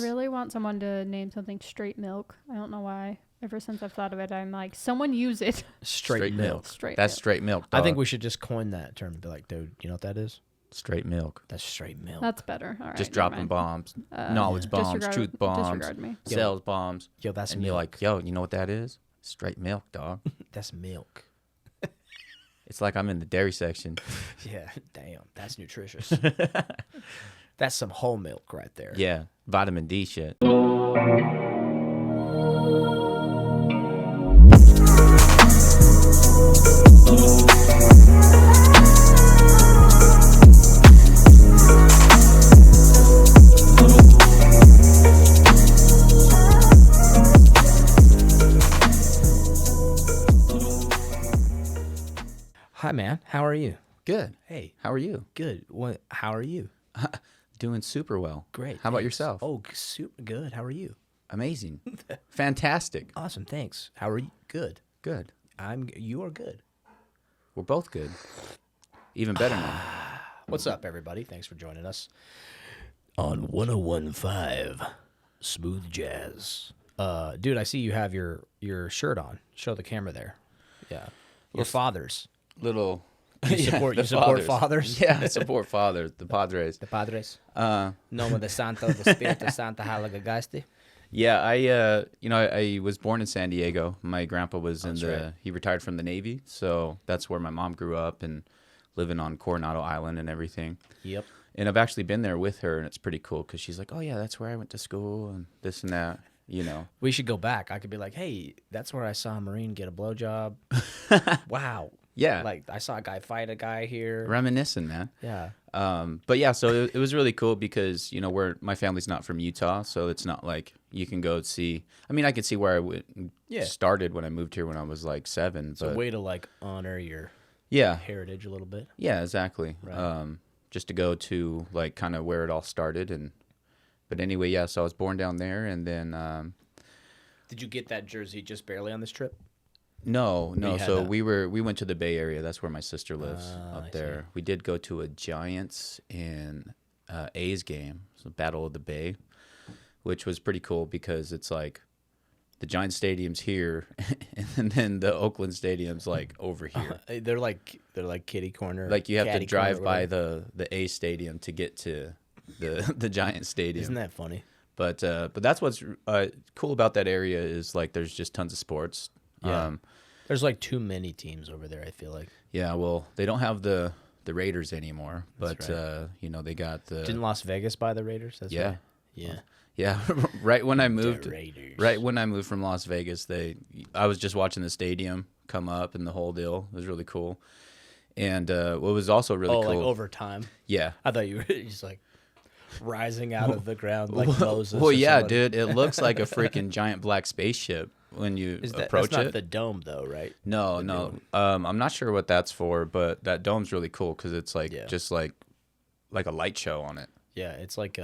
really want someone to name something straight milk. I don't know why. Ever since I've thought of it, I'm like, someone use it. Straight milk. That's straight milk, dog. I think we should just coin that term and be like, dude, you know what that is? Straight milk. That's straight milk. That's better. All right. Just dropping bombs. Knowledge bombs. Truth bombs. Disregard me. Selves bombs. Yo, that's and milk. you're like, yo, you know what that is? Straight milk, dog. That's milk. It's like I'm in the dairy section. Yeah, damn. That's nutritious. That's some whole milk right there. Yeah, vitamin D shit. Hi, man. How are you? Good. Hey. How are you? Good. What? How are you? Doing super well. Great. How about thanks. yourself? Oh, super good. How are you? Amazing. Fantastic. Awesome. Thanks. How are you? Good. Good. You are good. We're both good. Even better now. What's up, everybody? Thanks for joining us on 101.5 Smooth Jazz. Dude, I see you have your shirt on. Show the camera there. Yeah. Your fathers. Little. You support fathers? Yeah, I support fathers. The Padres. The Padres. Nome de Santo, de Spiritu Santa, Heilige Geiste. Yeah, I was born in San Diego. My grandpa was he retired from the Navy, so that's where my mom grew up and living on Coronado Island and everything. Yep. And I've actually been there with her, and it's pretty cool because she's like, oh, yeah, that's where I went to school and this and that, you know. We should go back. I could be like, hey, that's where I saw a Marine get a blowjob. Wow. Yeah. Like, I saw a guy fight a guy here. Reminiscing, man. Yeah. But yeah, so it was really cool because, you know, my family's not from Utah, so it's not like you can go see. I mean, I could see where I started when I moved here when I was like 7. It's a way to like honor your heritage a little bit. Yeah, exactly. Right. Just to go to like kind of where it all started. But anyway, yeah, so I was born down there, and then. Did you get that jersey just barely on this trip? No. So we went to the Bay Area. That's where my sister lives up there. We did go to a Giants and A's game, so Battle of the Bay, which was pretty cool because it's like the Giants stadium's here, and then the Oakland stadium's like over here. They're like kitty corner. Like you have to drive by the A stadium to get to the Giants stadium. Isn't that funny? But that's what's cool about that area is like there's just tons of sports. Yeah. There's like too many teams over there, I feel like. Yeah, well, they don't have the Raiders anymore, but That's right. you know, they got the. Didn't Las Vegas buy the Raiders? That's right. Yeah. Yeah, right when I moved The Raiders. Right when I moved from Las Vegas, I was just watching the stadium come up and the whole deal. It was really cool. And what was also really cool. Like over time. Yeah. I thought you were just like rising out of the ground like Moses. Well, yeah, dude, it looks like a freaking giant black spaceship when you approach that's it. not the dome though, right? No. I'm not sure what that's for, but that dome's really cool because it's like just like a light show on it. Yeah, it's like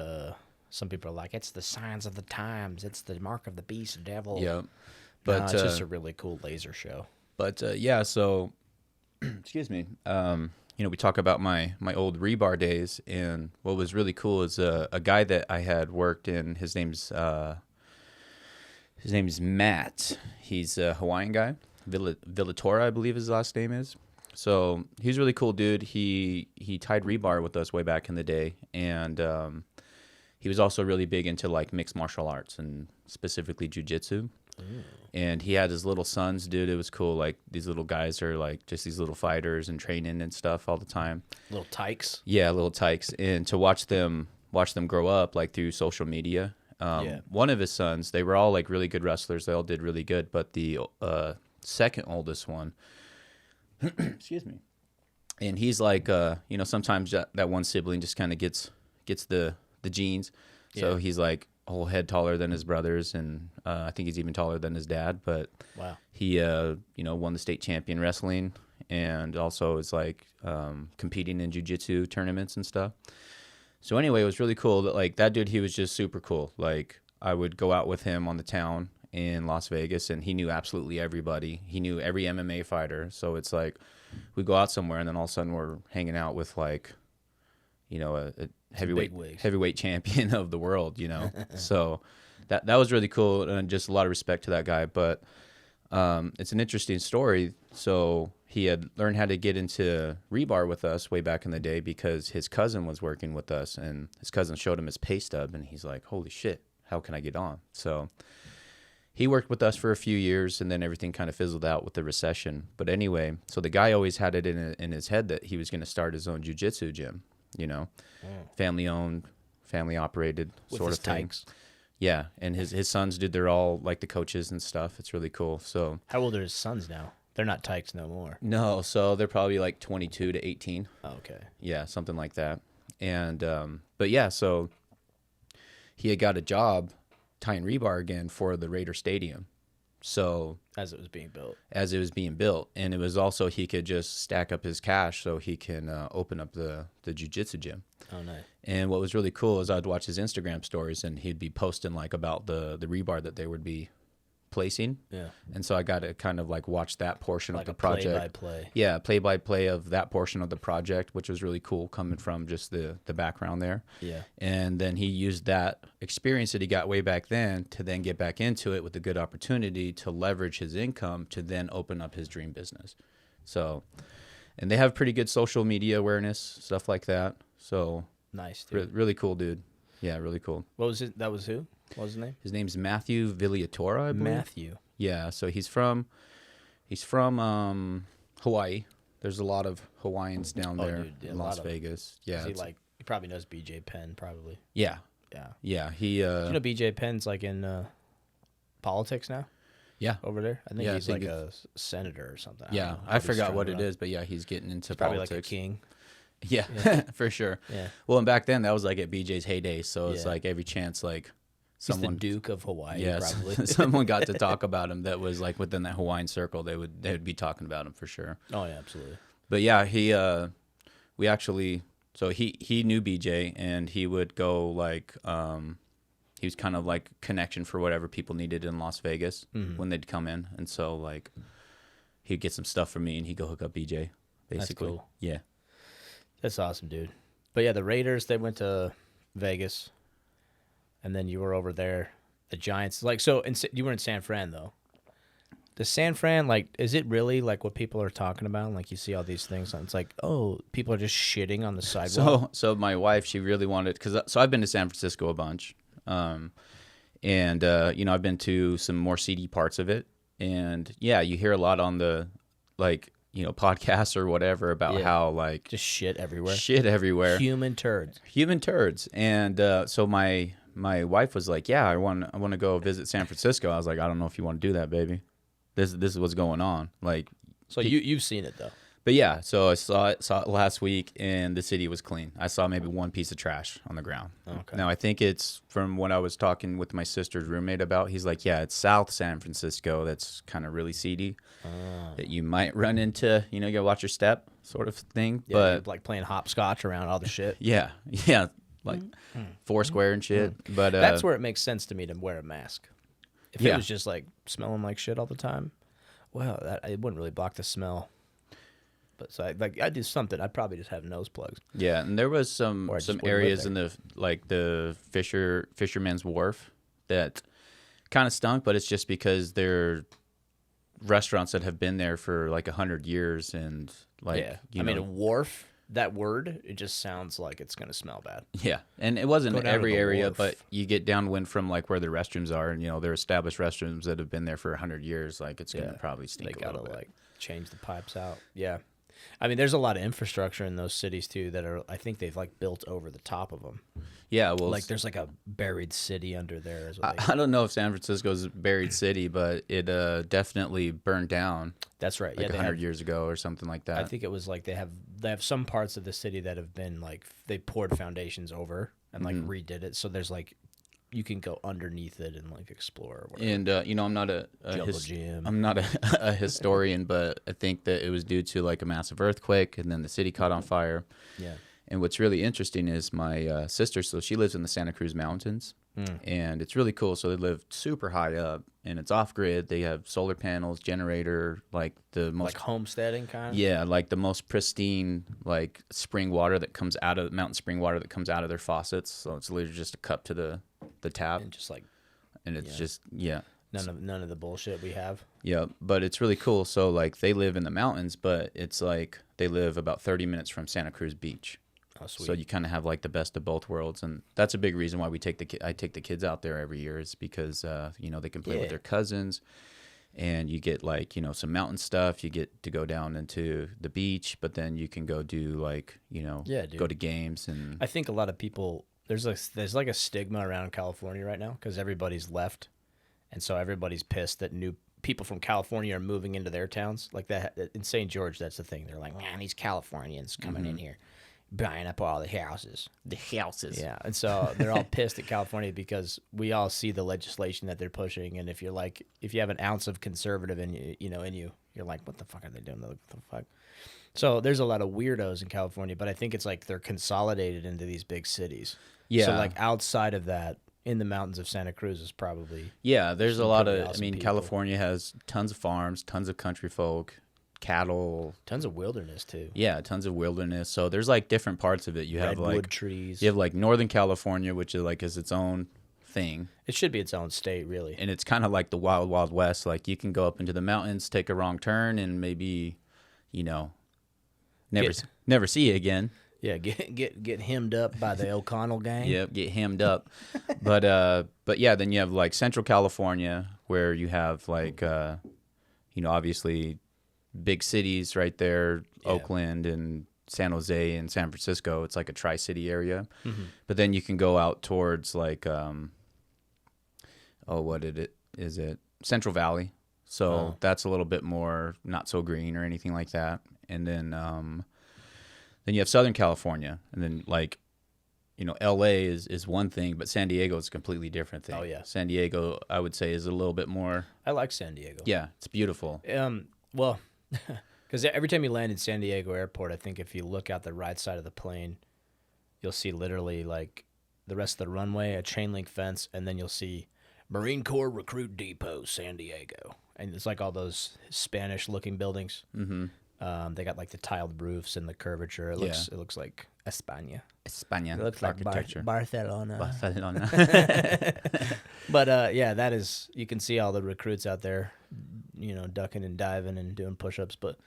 some people are like, it's the signs of the times, it's the mark of the beast, devil. Yeah, but it's just a really cool laser show. But yeah, so excuse me. You know, we talk about my old rebar days, and what was really cool is a guy that I had worked in. His name's Matt. He's a Hawaiian guy. Villatora, I believe his last name is. So he's a really cool dude. He tied rebar with us way back in the day, and he was also really big into like mixed martial arts and specifically jiu-jitsu. And he had his little sons, dude. It was cool. Like these little guys are like just these little fighters and training and stuff all the time. Little tykes. Yeah, little tykes. And to watch them grow up like through social media. One of his sons, they were all like really good wrestlers. They all did really good. But the second oldest one, excuse me, and he's like, you know, sometimes that one sibling just kind of gets the genes. So he's like a whole head taller than his brothers, and I think he's even taller than his dad. But wow, he you know, won the state champion wrestling, and also is like competing in jiu-jitsu tournaments and stuff. So anyway, it was really cool that like that dude, he was just super cool. Like I would go out with him on the town in Las Vegas, and he knew absolutely everybody. He knew every MMA fighter. So it's like we go out somewhere, and then all of a sudden we're hanging out with like, a big wigs. heavyweight champion of the world, So that was really cool, and just a lot of respect to that guy. But it's an interesting story. So he had learned how to get into rebar with us way back in the day because his cousin was working with us, and his cousin showed him his pay stub, and he's like, holy shit, how can I get on? So he worked with us for a few years, and then everything kind of fizzled out with the recession. But anyway, so the guy always had it in his head that he was going to start his own jiu-jitsu gym, family owned, family operated With sort his of thing. tykes. Yeah, and his sons, dude, they're all like the coaches and stuff. It's really cool. So How old are his sons now? They're not tykes no more. no, so they're probably like 22 to 18. Oh, okay. Yeah, something like that. And but yeah, so he had got a job tying rebar again for the Raider Stadium. So As it was being built. And it was also he could just stack up his cash so he can open up the jiu-jitsu gym. Oh, nice. And what was really cool is I'd watch his Instagram stories, and he'd be posting like about the rebar that they would be placing. Yeah. And so I got to kind of like watch that portion Like of the a project. play-by-play. Yeah, play-by-play of that portion of the project, which was really cool coming from just the background there. Yeah. And then he used that experience that he got way back then to then get back into it with a good opportunity to leverage his income to then open up his dream business. So, and they have pretty good social media awareness, stuff like that. So, Nice, dude. really cool, dude. Yeah, really cool. What was it? That was who? What was his name? His name's Matthew Villiatora, I believe. Matthew. Yeah, so he's from Hawaii. There's a lot of Hawaiians down Oh, there dude, yeah, in a Las lot of- Vegas. Yeah, He probably knows BJ Penn, probably. yeah, Yeah. yeah. He You know BJ Penn's like in politics now yeah, over there? I think Yeah, I he's think like a senator or something. yeah. don't know. I He's forgot strung what it around. is, but yeah, he's getting into He's probably politics. like a king. Yeah, for sure. Yeah. Well, and back then that was like at BJ's heyday, so it's Yeah. like every chance like He's someone the Duke of Hawaii, yes, probably. someone got to talk about him that was like within that Hawaiian circle. They would be talking about him for sure. Oh, yeah, absolutely. But yeah, we actually, so he knew BJ, and he would go like, he was kind of like connection for whatever people needed in Las Vegas when they'd come in. And so like, he'd get some stuff from me and he'd go hook up BJ, basically. cool. Yeah. That's awesome, dude. But yeah, the Raiders, they went to Vegas, and then you were over there. The Giants, like, so you were in San Fran, though. The San Fran, like, is it really like what people are talking about? Like, you see all these things, and it's like, oh, people are just shitting on the sidewalk. So my wife, she really wanted, so I've been to San Francisco a bunch. And I've been to some more seedy parts of it. And yeah, you hear a lot on the, like, podcasts or whatever about how like Just shit everywhere. shit everywhere. Human turds. Human turds. And so my wife was like, "Yeah, I want to go visit San Francisco." I was like, "I don't know if you want to do that, baby. This is what's going on." Like, So you've seen it, though. but yeah, so I saw it last week, and the city was clean. I saw maybe one piece of trash on the ground. Okay. Now I think it's from what I was talking with my sister's roommate about. He's like, "Yeah, it's South San Francisco. That's kind of really seedy. That you might run into. You gotta watch your step, sort of thing." Yeah, But you're, like playing hopscotch around all the shit. yeah, like Foursquare and shit. But That's where it makes sense to me to wear a mask. If it Yeah. was just like smelling like shit all the time, well, it wouldn't really block the smell. But so I'd do something. I'd probably just have nose plugs. yeah, and there was some Or I just wouldn't areas live in the Fisherman's Wharf that kind of stunk, but it's just because they're restaurants that have been there for like 100 years, and like yeah, I mean, a wharf. That word, it just sounds like it's gonna smell bad. yeah, and it wasn't Go down to every the area, wharf. but you get downwind from like where the restrooms are, and they're established restrooms that have been there for 100 years. Like it's gonna probably They stink a gotta little bit. like change the pipes out. Yeah, I mean, there's a lot of infrastructure in those cities too that are. I think they've like built over the top of them. Yeah, well, Like there's like a buried city under there. Is what I don't know if San Francisco's a buried city, but it definitely burned down that's right. like Yeah, 100 years ago or something like that. I think it was like they have some parts of the city that have been like they poured foundations over and like redid it. So there's like you can go underneath it and like explore or whatever. And I'm not Jungle gym. I'm not a historian, but I think that it was due to like a massive earthquake, and then the city caught on fire. Yeah. And what's really interesting is my sister, so she lives in the Santa Cruz Mountains, and it's really cool. So they live super high up, and it's off grid. They have solar panels, generator, like the most Like homesteading kind of? yeah, like the most pristine like spring water that comes out of mountain spring water that comes out of their faucets. So it's literally just a cup to the tap, And just like and it's yeah. just none of the bullshit we have. yeah. But it's really cool. So like they live in the mountains, but it's like they live about 30 minutes from Santa Cruz Beach. Oh, sweet. So you kind of have like the best of both worlds, and that's a big reason why I take the kids out there every year is because you know they can play with their cousins, and you get like some mountain stuff. You get to go down into the beach, but then you can go do like go to games. And I think a lot of people there's like a stigma around California right now because everybody's left, and so everybody's pissed that new people from California are moving into their towns. Like that in St. George, that's the thing. They're like, man, these Californians coming in here, buying up all the houses. Yeah, and so they're all pissed at California because we all see the legislation that they're pushing, and if you have an ounce of conservative in you, you're like, what the fuck are they doing? What the fuck? So there's a lot of weirdos in California, but I think it's like they're consolidated into these big cities. Yeah. So like outside of that, in the mountains of Santa Cruz is probably there's a some lot pretty of. I awesome mean, people. California has tons of farms, tons of country folk, cattle. tons of wilderness too. Yeah, tons of wilderness. So there's like different parts of it. You have Redwood like trees. you have like Northern California, which is its own thing. It should be its own state, really. And it's kind of like the wild, wild west. Like you can go up into the mountains, take a wrong turn, and maybe, never see it again. Yeah, get hemmed up by the O'Connell gang. Yep, get hemmed up. But yeah, then you have like Central California where you have like, obviously big cities right there, Oakland and San Jose and San Francisco. It's like a tri-city area. Mm-hmm. But then you can go out towards like, is it? Central Valley. So that's a little bit more not so green or anything like that. And then you have Southern California, and then like, LA is one thing, but San Diego is a completely different thing. Oh, yeah. San Diego, I would say, is a little bit more. I like San Diego. Yeah, it's beautiful. Well, because every time you land in San Diego Airport, I think if you look out the right side of the plane, you'll see literally like the rest of the runway, a chain link fence, and then you'll see Marine Corps Recruit Depot, San Diego, and it's like all those Spanish-looking buildings. Mm-hmm. They got like the tiled roofs and the curvature. It looks like España. España. It looks like architecture. Barcelona. Barcelona. But that is, you can see all the recruits out there, ducking and diving and doing push-ups, but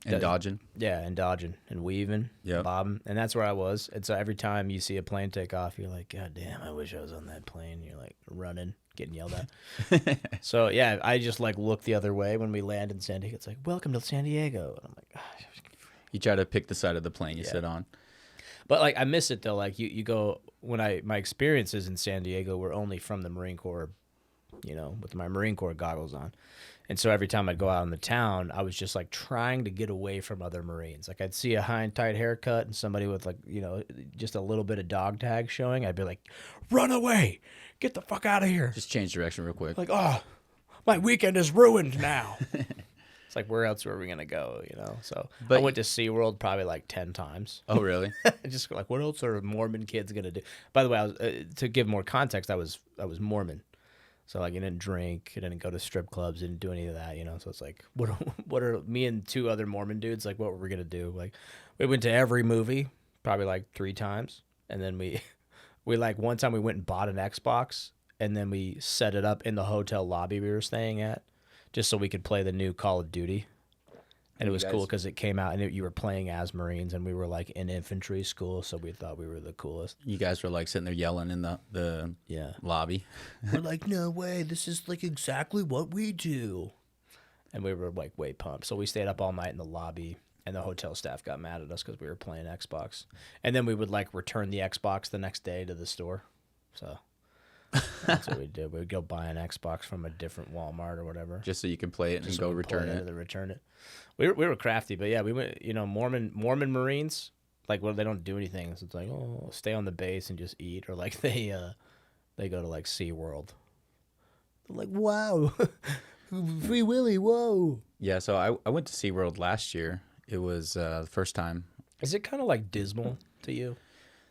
And dodging. yeah, and dodging and weaving, Yep. bobbing, and that's where I was. And so every time you see a plane take off, you're like, God damn, I wish I was on that plane. You're like running, getting yelled at. So yeah, I just like look the other way when we land in San Diego. It's like, welcome to San Diego, and I'm like, gosh. You try to pick the side of the plane you sit on. But like I miss it though. Like you go my experiences in San Diego were only from the Marine Corps, with my Marine Corps goggles on. And so every time I'd go out in the town, I was just like trying to get away from other Marines. Like I'd see a high and tight haircut and somebody with like, just a little bit of dog tag showing. I'd be like, run away, get the fuck out of here. Just change direction real quick. Like, my weekend is ruined now. It's like, where else were we going to go, So But I went to Seaworld probably like 10 times. Oh, really? Just like, what else are Mormon kids going to do? By the way, I was, to give more context, I was Mormon. So like, I didn't drink, I didn't go to strip clubs, didn't do any of that, So it's like, what are me and two other Mormon dudes, like, what were we going to do? Like, we went to every movie, probably like 3 times. And then we like, one time we went and bought an Xbox, and then we set it up in the hotel lobby we were staying at, just so we could play the new Call of Duty. And it was cool because it came out and you were playing as Marines, and we were like in infantry school, so we thought we were the coolest. You guys were like sitting there yelling in the lobby. We're like, no way, this is like exactly what we do. And we were like way pumped. So we stayed up all night in the lobby, and the hotel staff got mad at us because we were playing Xbox. And then we would like return the Xbox the next day to the store. So that's what we did. We would go buy an Xbox from a different Walmart or whatever. Just so you can play it and go return it. Return it. We were crafty, but yeah, we went. Mormon Marines, like, well, they don't do anything. So it's like, stay on the base and just eat, or like they go to like SeaWorld. They're like, wow, Free Willy, whoa. Yeah, so I went to SeaWorld last year. It was the first time Is it kind of like dismal to you?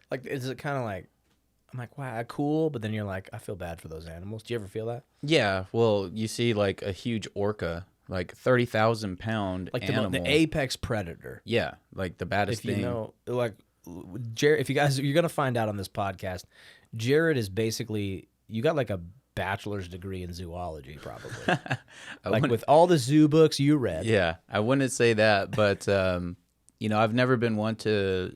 Like, is it kind of like, I'm like, wow, cool, but then you're like, I feel bad for those animals. Do you ever feel that? Yeah, well, you see like a huge orca, like 30,000-pound Like animal. the apex predator. Yeah, like the baddest If you thing. know, like, Jared, if you guys, you're going to find out on this podcast, Jared is basically, you got like a bachelor's degree in zoology, probably. Like with all the zoo books you read. Yeah, I wouldn't say that, but you know, I've never been one to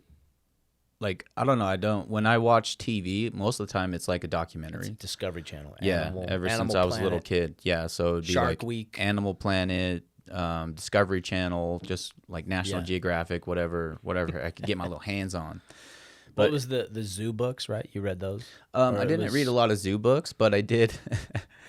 like, I don't know, I don't, when I watch TV, most of the time it's like a documentary. It's Discovery Channel. Yeah, ever since I was a little kid. Yeah, so it'd be Shark like Week. Animal Planet, Discovery Channel, just like National Geographic, whatever I could get my little hands on. But What was the zoo books, right? You read those? I didn't read a lot of zoo books, but I did.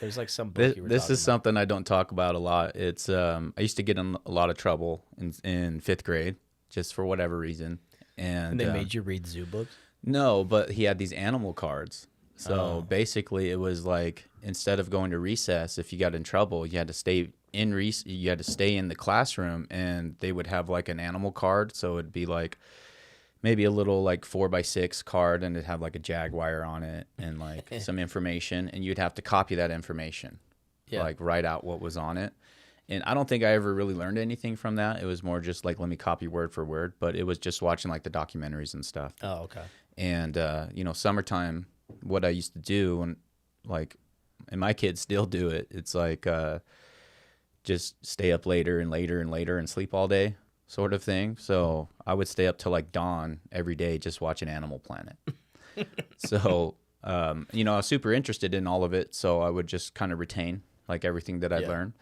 There's like some book you were This talking is something I don't talk about a lot. It's I used to get in a lot of trouble in 5th grade, just for whatever reason. And they made you read zoo books? No, but he had these animal cards. So basically, it was like instead of going to recess, if you got in trouble, you had to stay in you had to stay in the classroom, and they would have like an animal card. So it'd be like maybe a little like 4x6 card, and it'd have like a jaguar on it and like some information, and you'd have to copy that information, like write out what was on it. And I don't think I ever really learned anything from that. It was more just like, let me copy word for word, but it was just watching like the documentaries and stuff. Oh, okay. And, you know, summertime, what I used to do, and like, and my kids still do it, it's like just stay up later and later and later and sleep all day sort of thing. So I would stay up till like dawn every day just watching Animal Planet. So, you know, I was super interested in all of it. So I would just kind of retain like everything that I learned.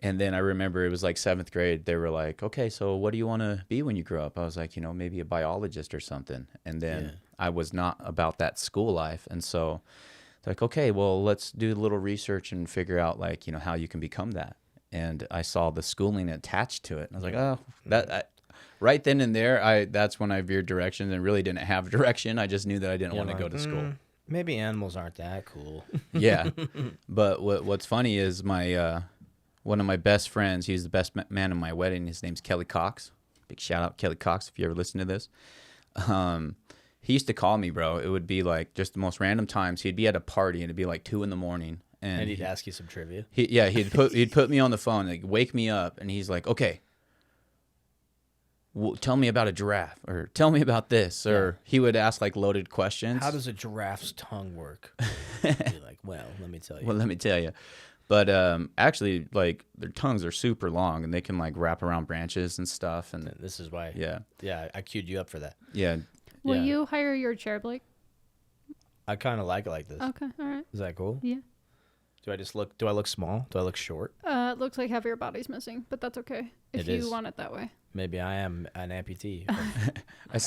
And then I remember it was like 7th grade. They were like, okay, so what do you want to be when you grow up? I was like, you know, maybe a biologist or something. And then I was not about that school life. And so it's like, okay, well, let's do a little research and figure out like, you know, how you can become that. And I saw the schooling attached to it. And I was like, oh, right then and there, that's when I veered direction and really didn't have direction. I just knew that I didn't want to go to school. Maybe animals aren't that cool. Yeah. But what's funny is my... one of my best friends, he's the best man in my wedding. His name's Kelly Cox. Big shout out, Kelly Cox, if you ever listen to this. He used to call me, bro. It would be like just the most random times. He'd be at a party and it'd be like 2 a.m. And he'd ask you some trivia. He'd put me on the phone, like wake me up, and he's like, okay, well, tell me about a giraffe, or tell me about this, or he would ask like loaded questions. How does a giraffe's tongue work? Be like, well, let me tell you. Well, let me tell you. But actually, like, their tongues are super long, and they can, like, wrap around branches and stuff. And this is why. Yeah, I queued you up for that. Yeah. Will you hire your chair, Blake? I kind of like it like this. Okay, all right. Is that cool? Yeah. Do I look small? Do I look short? It looks like half of your body's missing, but that's okay if you want it that way. Maybe I am an amputee. I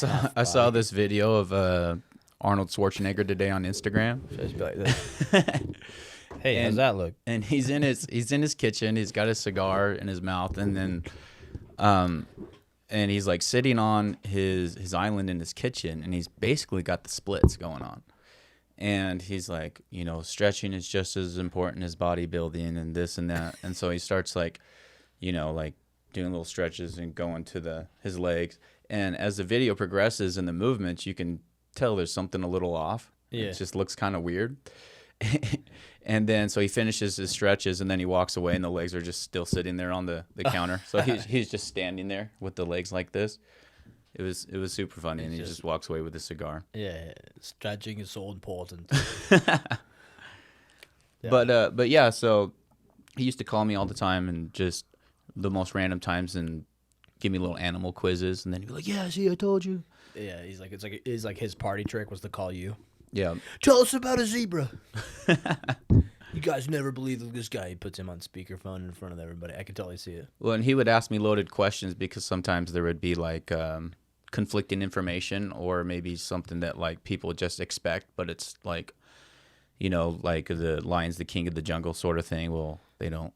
saw this video of Arnold Schwarzenegger today on Instagram. Just be like this. Hey, how's that look? And he's in his kitchen. He's got a cigar in his mouth, and then, and he's like sitting on his island in his kitchen, and he's basically got the splits going on. And he's like, you know, stretching is just as important as bodybuilding and this and that. And so he starts like, you know, like doing little stretches and going to his legs. And as the video progresses in the movements, you can tell there's something a little off. Yeah. It just looks kind of weird. And then so he finishes his stretches, and then he walks away, and the legs are just still sitting there on the counter. So he's just standing there with the legs like this. It was super funny, and he just walks away with a cigar. Yeah, stretching is so important. But yeah, so he used to call me all the time, and just the most random times, and give me little animal quizzes, and then he'd be like, "Yeah, see, I told you." Yeah, he's like his party trick was to call you. Yeah. Tell us about a zebra. You guys never believe this guy. He puts him on speakerphone in front of everybody. I can totally see it. Well, and he would ask me loaded questions because sometimes there would be like conflicting information, or maybe something that like people just expect, but it's like, you know, like the lion's the king of the jungle sort of thing. Well, they don't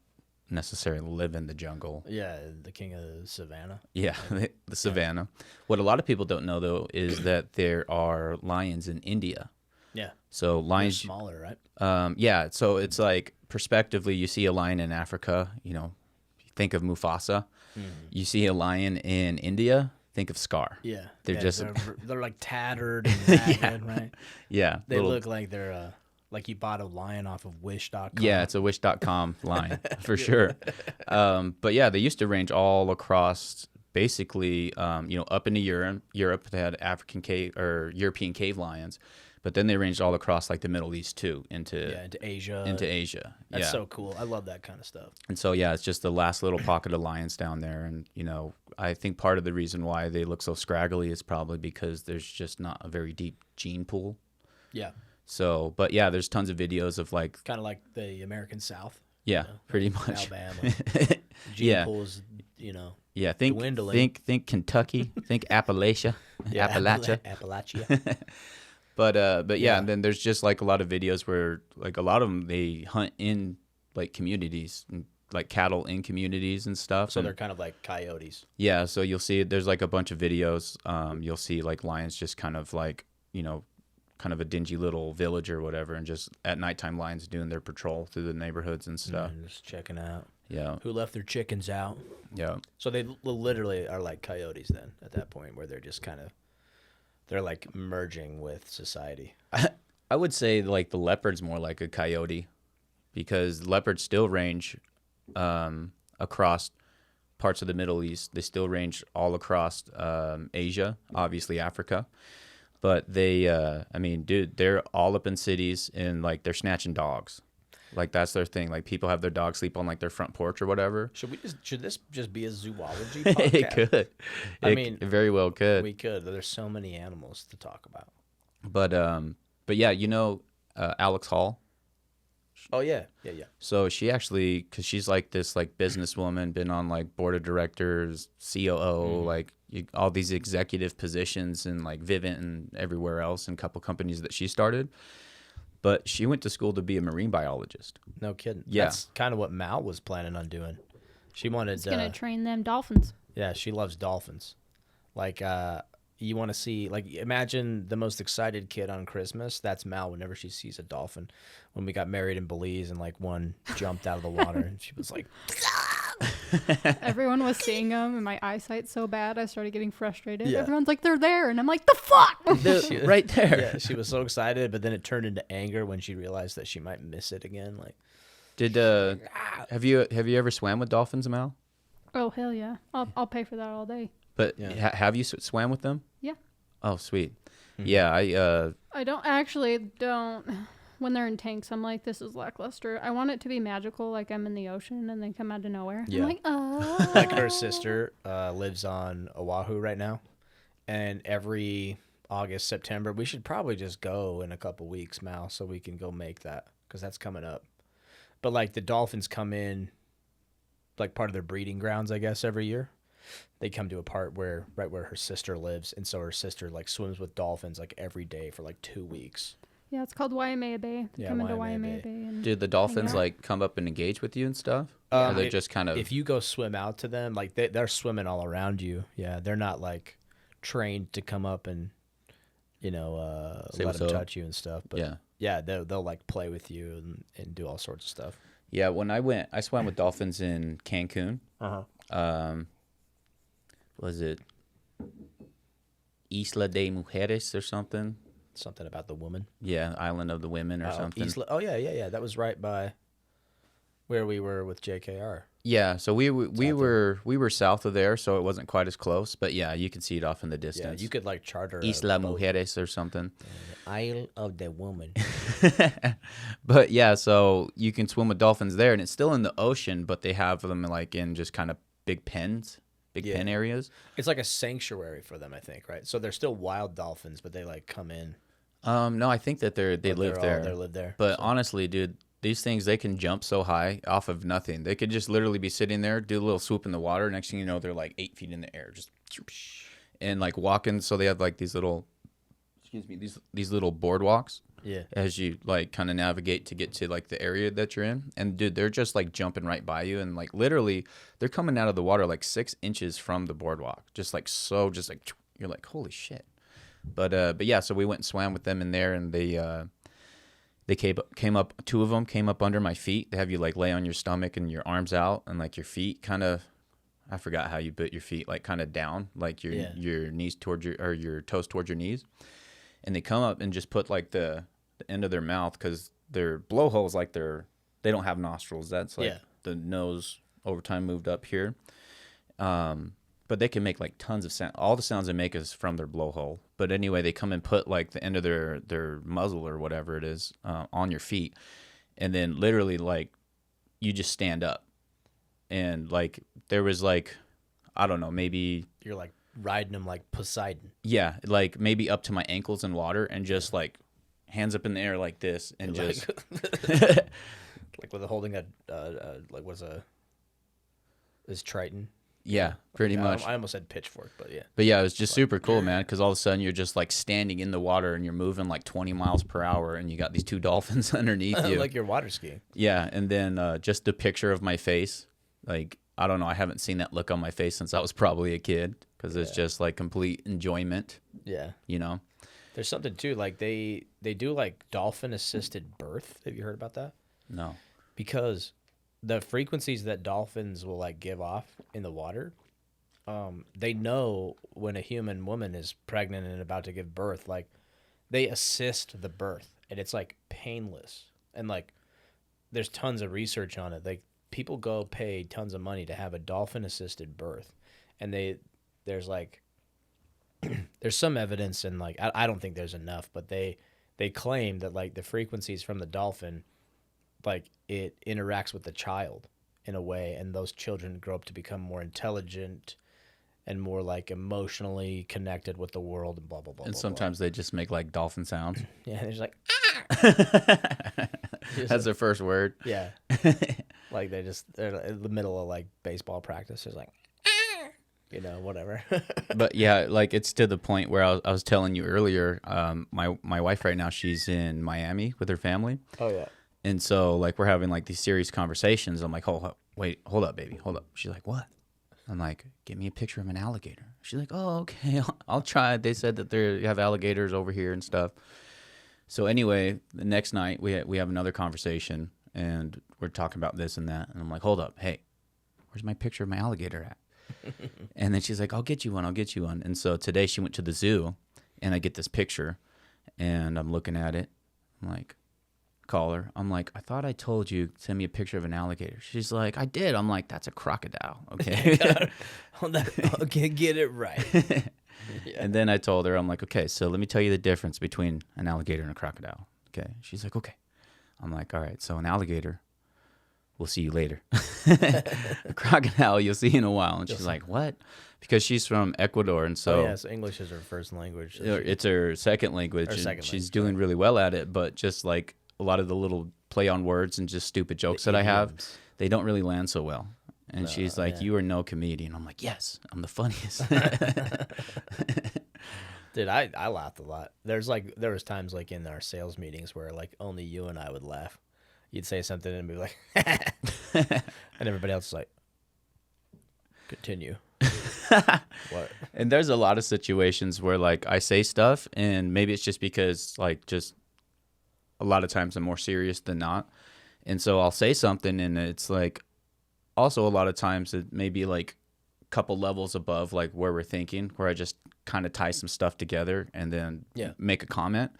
necessarily live in the jungle. Yeah, the king of the savannah. Yeah, the savannah. What a lot of people don't know, though, is that there are lions in India. Yeah. So lions... They're smaller, right? Yeah, so it's like, prospectively, you see a lion in Africa, you know, think of Mufasa. Mm-hmm. You see a lion in India, think of Scar. Yeah. They're Yeah, just they're like tattered and ragged, right? yeah. They look like they're like you bought a lion off of Wish.com. Yeah, it's a Wish.com line for sure. But yeah, they used to range all across, basically, up into Europe. Europe, they had African cave or European cave lions, but then they ranged all across like the Middle East too, into Asia. That's yeah. so cool. I love that kind of stuff. And so yeah, it's just the last little pocket of lions down there, and I think part of the reason why they look so scraggly is probably because there's just not a very deep gene pool. Yeah. So, but yeah, there's tons of videos of like kind of like the American South. Yeah, pretty much. Alabama. Gene pools, Yeah, think dwindling. think Kentucky, think Appalachia, Yeah, Appalachia. Appalachia. But yeah, and then there's just like a lot of videos where like a lot of them they hunt in like communities, and, like cattle in communities and stuff. So they're kind of like coyotes. Yeah, so you'll see there's like a bunch of videos. You'll see like lions just kind of like kind of a dingy little village or whatever, and just at nighttime lions doing their patrol through the neighborhoods and stuff. Just checking out. Yeah. Who left their chickens out? Yeah. So they literally are like coyotes then at that point, where they're just they're like merging with society. I would say like the leopard's more like a coyote, because leopards still range across parts of the Middle East. They still range all across Asia, obviously Africa. But they, dude, they're all up in cities and like they're snatching dogs. Like that's their thing. Like people have their dogs sleep on like their front porch or whatever. Should this just be a zoology podcast? It could. It very well could. We could. There's so many animals to talk about. But yeah, Alex Hall. Oh yeah. So she actually, cause she's like this like businesswoman, been on like board of directors, COO, like all these executive positions in like Vivint and everywhere else, and a couple companies that she started. But she went to school to be a marine biologist. No kidding. Yeah. That's kind of what Mal was planning on doing. She wanted It's gonna train them dolphins. Yeah, she loves dolphins. Like you want to see, like, imagine the most excited kid on Christmas. That's Mal whenever she sees a dolphin. When we got married in Belize and like one jumped out of the water and she was like, Everyone was seeing them, and my eyesight's so bad, I started getting frustrated. Yeah. Everyone's like, they're there, and I'm like, the fuck? Right there. yeah, she was so excited, but then it turned into anger when she realized that she might miss it again. Like, have you ever swam with dolphins, Mal? Oh hell yeah! I'll pay for that all day. But Yeah. have you swam with them? Yeah. Oh, sweet. Mm-hmm. Yeah, I don't. When they're in tanks, I'm like, this is lackluster. I want it to be magical, like I'm in the ocean and they come out of nowhere. Yeah. I'm like, oh. like her sister lives on Oahu right now, and every August, September, we should probably just go in a couple weeks, Mal, so we can go make that, because that's coming up. But like the dolphins come in, like part of their breeding grounds, I guess, every year. They come to a part right where her sister lives, and so her sister like swims with dolphins like every day for like 2 weeks. Yeah, it's called Waimea Bay. Yeah, Come into Waimea Waimea Bay. Bay. And did the dolphins hang out. like come up and engage with you and stuff? Or they're just kind of. If you go swim out to them, like they're swimming all around you. Yeah, they're not like trained to come up and Say let what's them up. touch you and stuff. But Yeah. they'll like play with you and do all sorts of stuff. Yeah, when I swam with dolphins in Cancun. Was it Isla de Mujeres or something? Something about the woman. Yeah, Island of the Women or something. Yeah. That was right by where we were with JKR. Yeah, so we were south of there, so it wasn't quite as close. But yeah, you can see it off in the Yeah, distance. you could like charter Isla a boat. Mujeres or something. Isle of the Woman. But yeah, so you can swim with dolphins there, and it's still in the ocean, but they have them like in just kind of big pens, pen areas. It's like a sanctuary for them, I think, right? So they're still wild dolphins, but they like come in. No, I think that they live there. They live there. But honestly, dude, these things, they can jump so high off of nothing. They could just literally be sitting there, do a little swoop in the water. Next thing you know, they're like 8 feet in the air, just and like walking. So they have like these little, these little boardwalks. Yeah. As you like kind of navigate to get to like the area that you're in, and dude, they're just like jumping right by you, and like literally, they're coming out of the water like 6 inches from the boardwalk, just like you're like, holy shit. But yeah, so we went and swam with them in there, and they came up. 2 of them came up under my feet. They have you like lay on your stomach and your arms out, and like your feet kind of I forgot how you put your feet, like kind of down, like your knees towards your toes towards your knees, and they come up and just put like the end of their mouth, because their blowholes, like they don't have nostrils. That's like the nose over time moved up here. But they can make like tons of sound. All the sounds they make is from their blowhole. But anyway, they come and put like the end of their muzzle or whatever it is on your feet, and then literally like you just stand up, and like there was like, I don't know, maybe you're like riding them like Poseidon. Yeah, like maybe up to my ankles in water, and just like hands up in the air like this, and just like with holding a like is Triton. Yeah, pretty much. I almost said pitchfork, but yeah. But yeah, it was just super cool, man, because all of a sudden you're just like standing in the water and you're moving like 20 miles per hour, and you got these two dolphins underneath you. Like you're water skiing. Yeah, and then just the picture of my face, like, I don't know, I haven't seen that look on my face since I was probably a kid, because it's just like complete enjoyment. Yeah. You know? There's something too, like they do like dolphin assisted birth. Have you heard about that? No. Because the frequencies that dolphins will like give off in the water, they know when a human woman is pregnant and about to give birth. Like they assist the birth, and it's like painless, and like there's tons of research on it. Like people go pay tons of money to have a dolphin assisted birth, and there's like there's some evidence, and like I don't think there's enough, but they claim that like the frequencies from the dolphin, like it interacts with the child in a way, and those children grow up to become more intelligent and more like emotionally connected with the world, and blah blah blah. And blah, sometimes they just make like dolphin sounds. Yeah, they're just like That's their first word. Yeah. Like they're in the middle of like baseball practice. It's like, you know, whatever. But yeah, like it's to the point where I was telling you earlier, my wife right now, she's in Miami with her family. Oh yeah. And so like we're having like these serious conversations. I'm like, hold up, baby, hold up. She's like, what? I'm like, get me a picture of an alligator. She's like, oh, okay, I'll try. They said that they have alligators over here and stuff. So anyway, the next night we have another conversation, and we're talking about this and that. And I'm like, hold up, hey, where's my picture of my alligator at? And then she's like, I'll get you one. And so today she went to the zoo, and I get this picture, and I'm looking at it. I'm like, call her. I'm like, I thought I told you, send me a picture of an alligator. She's like, I did. I'm like, that's a crocodile. Okay. Okay, get it right. Yeah. And then I told her, I'm like, okay, so let me tell you the difference between an alligator and a crocodile. Okay. She's like, okay. I'm like, all right, so an alligator, we'll see you later. A crocodile, you'll see in a while. And she's like, what? Because she's from Ecuador, and so, so English is her first language. It's her second language. She's doing really well at it, but just like a lot of the little play on words and just stupid jokes that I have, they don't really land so well. And she's like, you are no comedian. I'm like, yes, I'm the funniest. Dude, I laughed a lot. There was times like in our sales meetings where like only you and I would laugh. You'd say something and be like, and everybody else is like, continue. What? And there's a lot of situations where like I say stuff, and maybe it's just because like just a lot of times I'm more serious than not. And so I'll say something, and it's like also a lot of times it may be like a couple levels above like where we're thinking, where I just kind of tie some stuff together and then make a comment.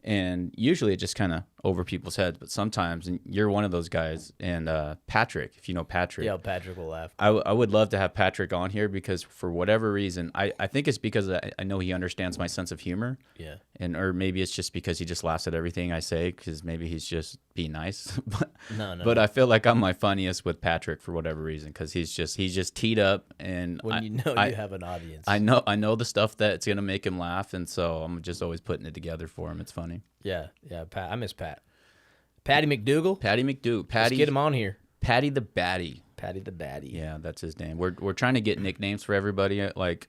And usually it just kind of over people's heads, but sometimes, and you're one of those guys, and Patrick, if you know Patrick. Yeah, Patrick will laugh. I would love to have Patrick on here, because for whatever reason, I think it's because I know he understands my sense of humor. Yeah. Or maybe it's just because he just laughs at everything I say, because maybe he's just being nice. But I feel like I'm my funniest with Patrick for whatever reason, because he's just teed up, and when you have an audience. I know the stuff that's gonna make him laugh, and so I'm just always putting it together for him. It's funny. Yeah, Pat. I miss Pat. Patty McDougal. Patty. Let's get him on here. Patty the Batty. Patty the Batty. Yeah, that's his name. We're trying to get nicknames for everybody, like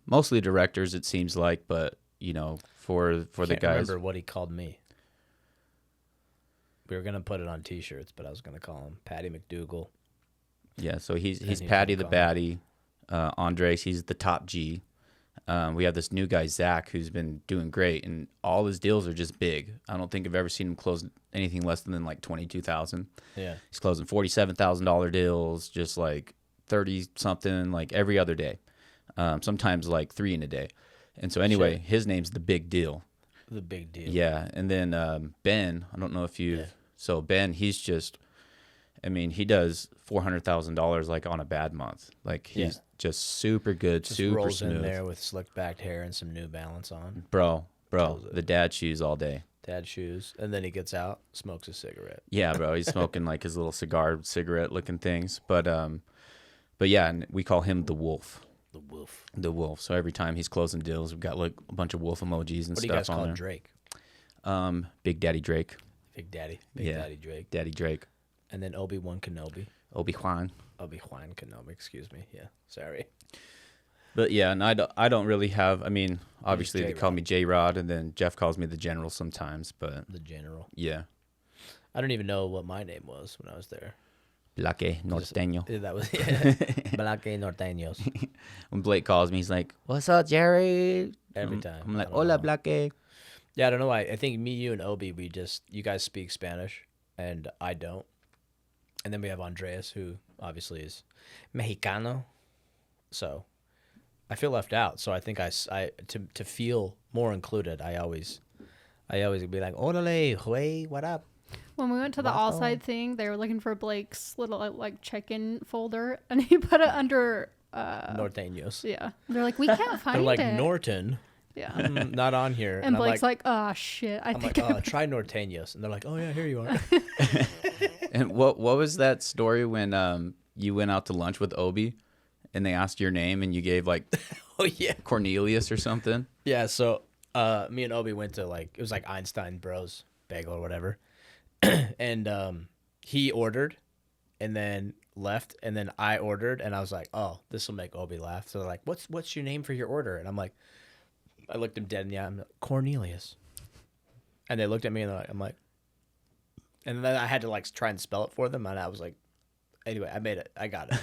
mostly directors, it seems like, but you know, for the guys. I remember what he called me. We were gonna put it on T-shirts, but I was gonna call him Patty McDougal. Yeah, so he's Patty the Batty. Andres, he's the top G. We have this new guy, Zach, who's been doing great, and all his deals are just big. I don't think I've ever seen him close anything less than like $22,000. Yeah, he's closing $47,000 deals, just like 30 something like every other day. Sometimes like 3 in a day. And so anyway, his name's the Big Deal. The Big Deal. Yeah. And then Ben, I don't know if you so Ben, he's just, I mean, he does $400,000 like on a bad month. Like he's just super good, Just super rolls smooth. in there with slick backed hair and some New Balance on. Bro, the dad shoes all day. Dad shoes. And then he gets out, smokes a cigarette. Yeah, bro, he's smoking like his little cigarette looking things. But yeah, and we call him the Wolf. The Wolf. The Wolf. So every time he's closing deals, we've got like a bunch of wolf emojis and What do stuff you guys on call there. Drake? Big Daddy Drake. Big Daddy. Big Daddy Drake. Daddy Drake. And then Obi-Wan Kenobi. Obi-Wan. Obi-Wan Kenobi, excuse me. Yeah, sorry. But yeah, and I don't really have, I mean, obviously they J-Rod. call me J-Rod, and then Jeff calls me the General sometimes, but The General. yeah. I don't even know what my name was when I was there. Blaque Norteño. That was Blaque Norteños. When Blake calls me, he's like, "What's up, Jerry?" Every time. I'm like, I don't "Hola, know. Blaque." Yeah, I don't know why. I think me, you, and Obi, you guys speak Spanish, and I don't. And then we have Andreas, who obviously is Mexicano. So I feel left out. So I think to feel more included, I always be like, "Orale, güey, what up?" When we went to the all side thing, they were looking for Blake's little like check-in folder, and he put it under. Norteños. Yeah, they're like, we can't find They're like it. Norton. Yeah, Not on here. and I'm Blake's like, oh shit, I I'm think like, try Norteños, and they're like, oh yeah, here you are. And what was that story when you went out to lunch with Obi, and they asked your name, and you gave like Oh yeah. Cornelius or something? Yeah, so me and Obi went to it was like Einstein Bros Bagel or whatever. And he ordered and then left, and then I ordered, and I was like, oh, this will make Obi laugh. So they're like, what's your name for your order? And I'm like, I looked him dead in the eye. I'm like, Cornelius. And they looked at me, and I'm like, and then I had to like try and spell it for them, and I was like, anyway, I made it. I got it.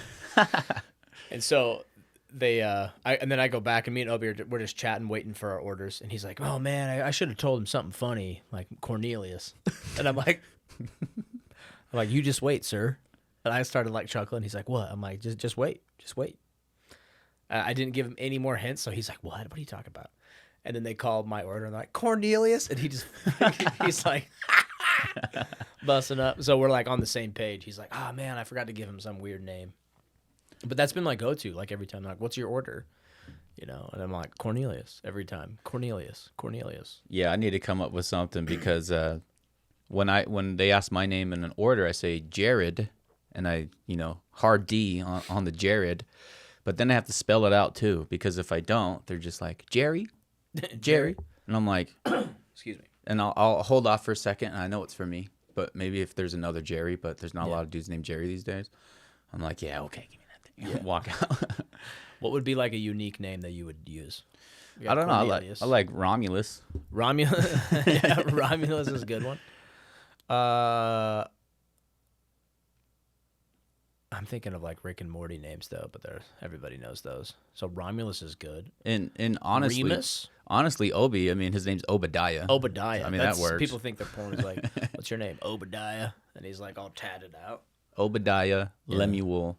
And so they and then I go back, and me and Obi we're just chatting, waiting for our orders, and he's like, oh man, I should have told him something funny, like Cornelius. And I'm like, you just wait, sir. And I started like chuckling. He's like, what? I'm like, just wait, just wait. I didn't give him any more hints, so he's like, what are you talking about? And then they called my order, and they're like, Cornelius, and he just he's like busting up. So we're like on the same page. He's like, oh man, I forgot to give him some weird name. But that's been my go-to, like every time. Like, what's your order? You know, and I'm like, Cornelius every time. Cornelius. Yeah, I need to come up with something because when they ask my name in an order, I say Jared, and I hard D on the Jared, but then I have to spell it out too, because if I don't, they're just like Jerry, and I'm like, excuse me. And I'll hold off for a second, and I know it's for me, but maybe if there's another Jerry, but there's not a lot of dudes named Jerry these days. I'm like, yeah, okay, give me that thing. Yeah. Walk out. What would be like a unique name that you would use? I don't know. I like Romulus. Romulus. Yeah, Romulus is a good one. I'm thinking of like Rick and Morty names though, but everybody knows those. So Romulus is good. And honestly, Remus? honestly, Obi. I mean, his name's Obadiah. Obadiah. I mean, that works. People think their porn is like, what's your name? Obadiah. And he's like all tatted out. Obadiah Lemuel.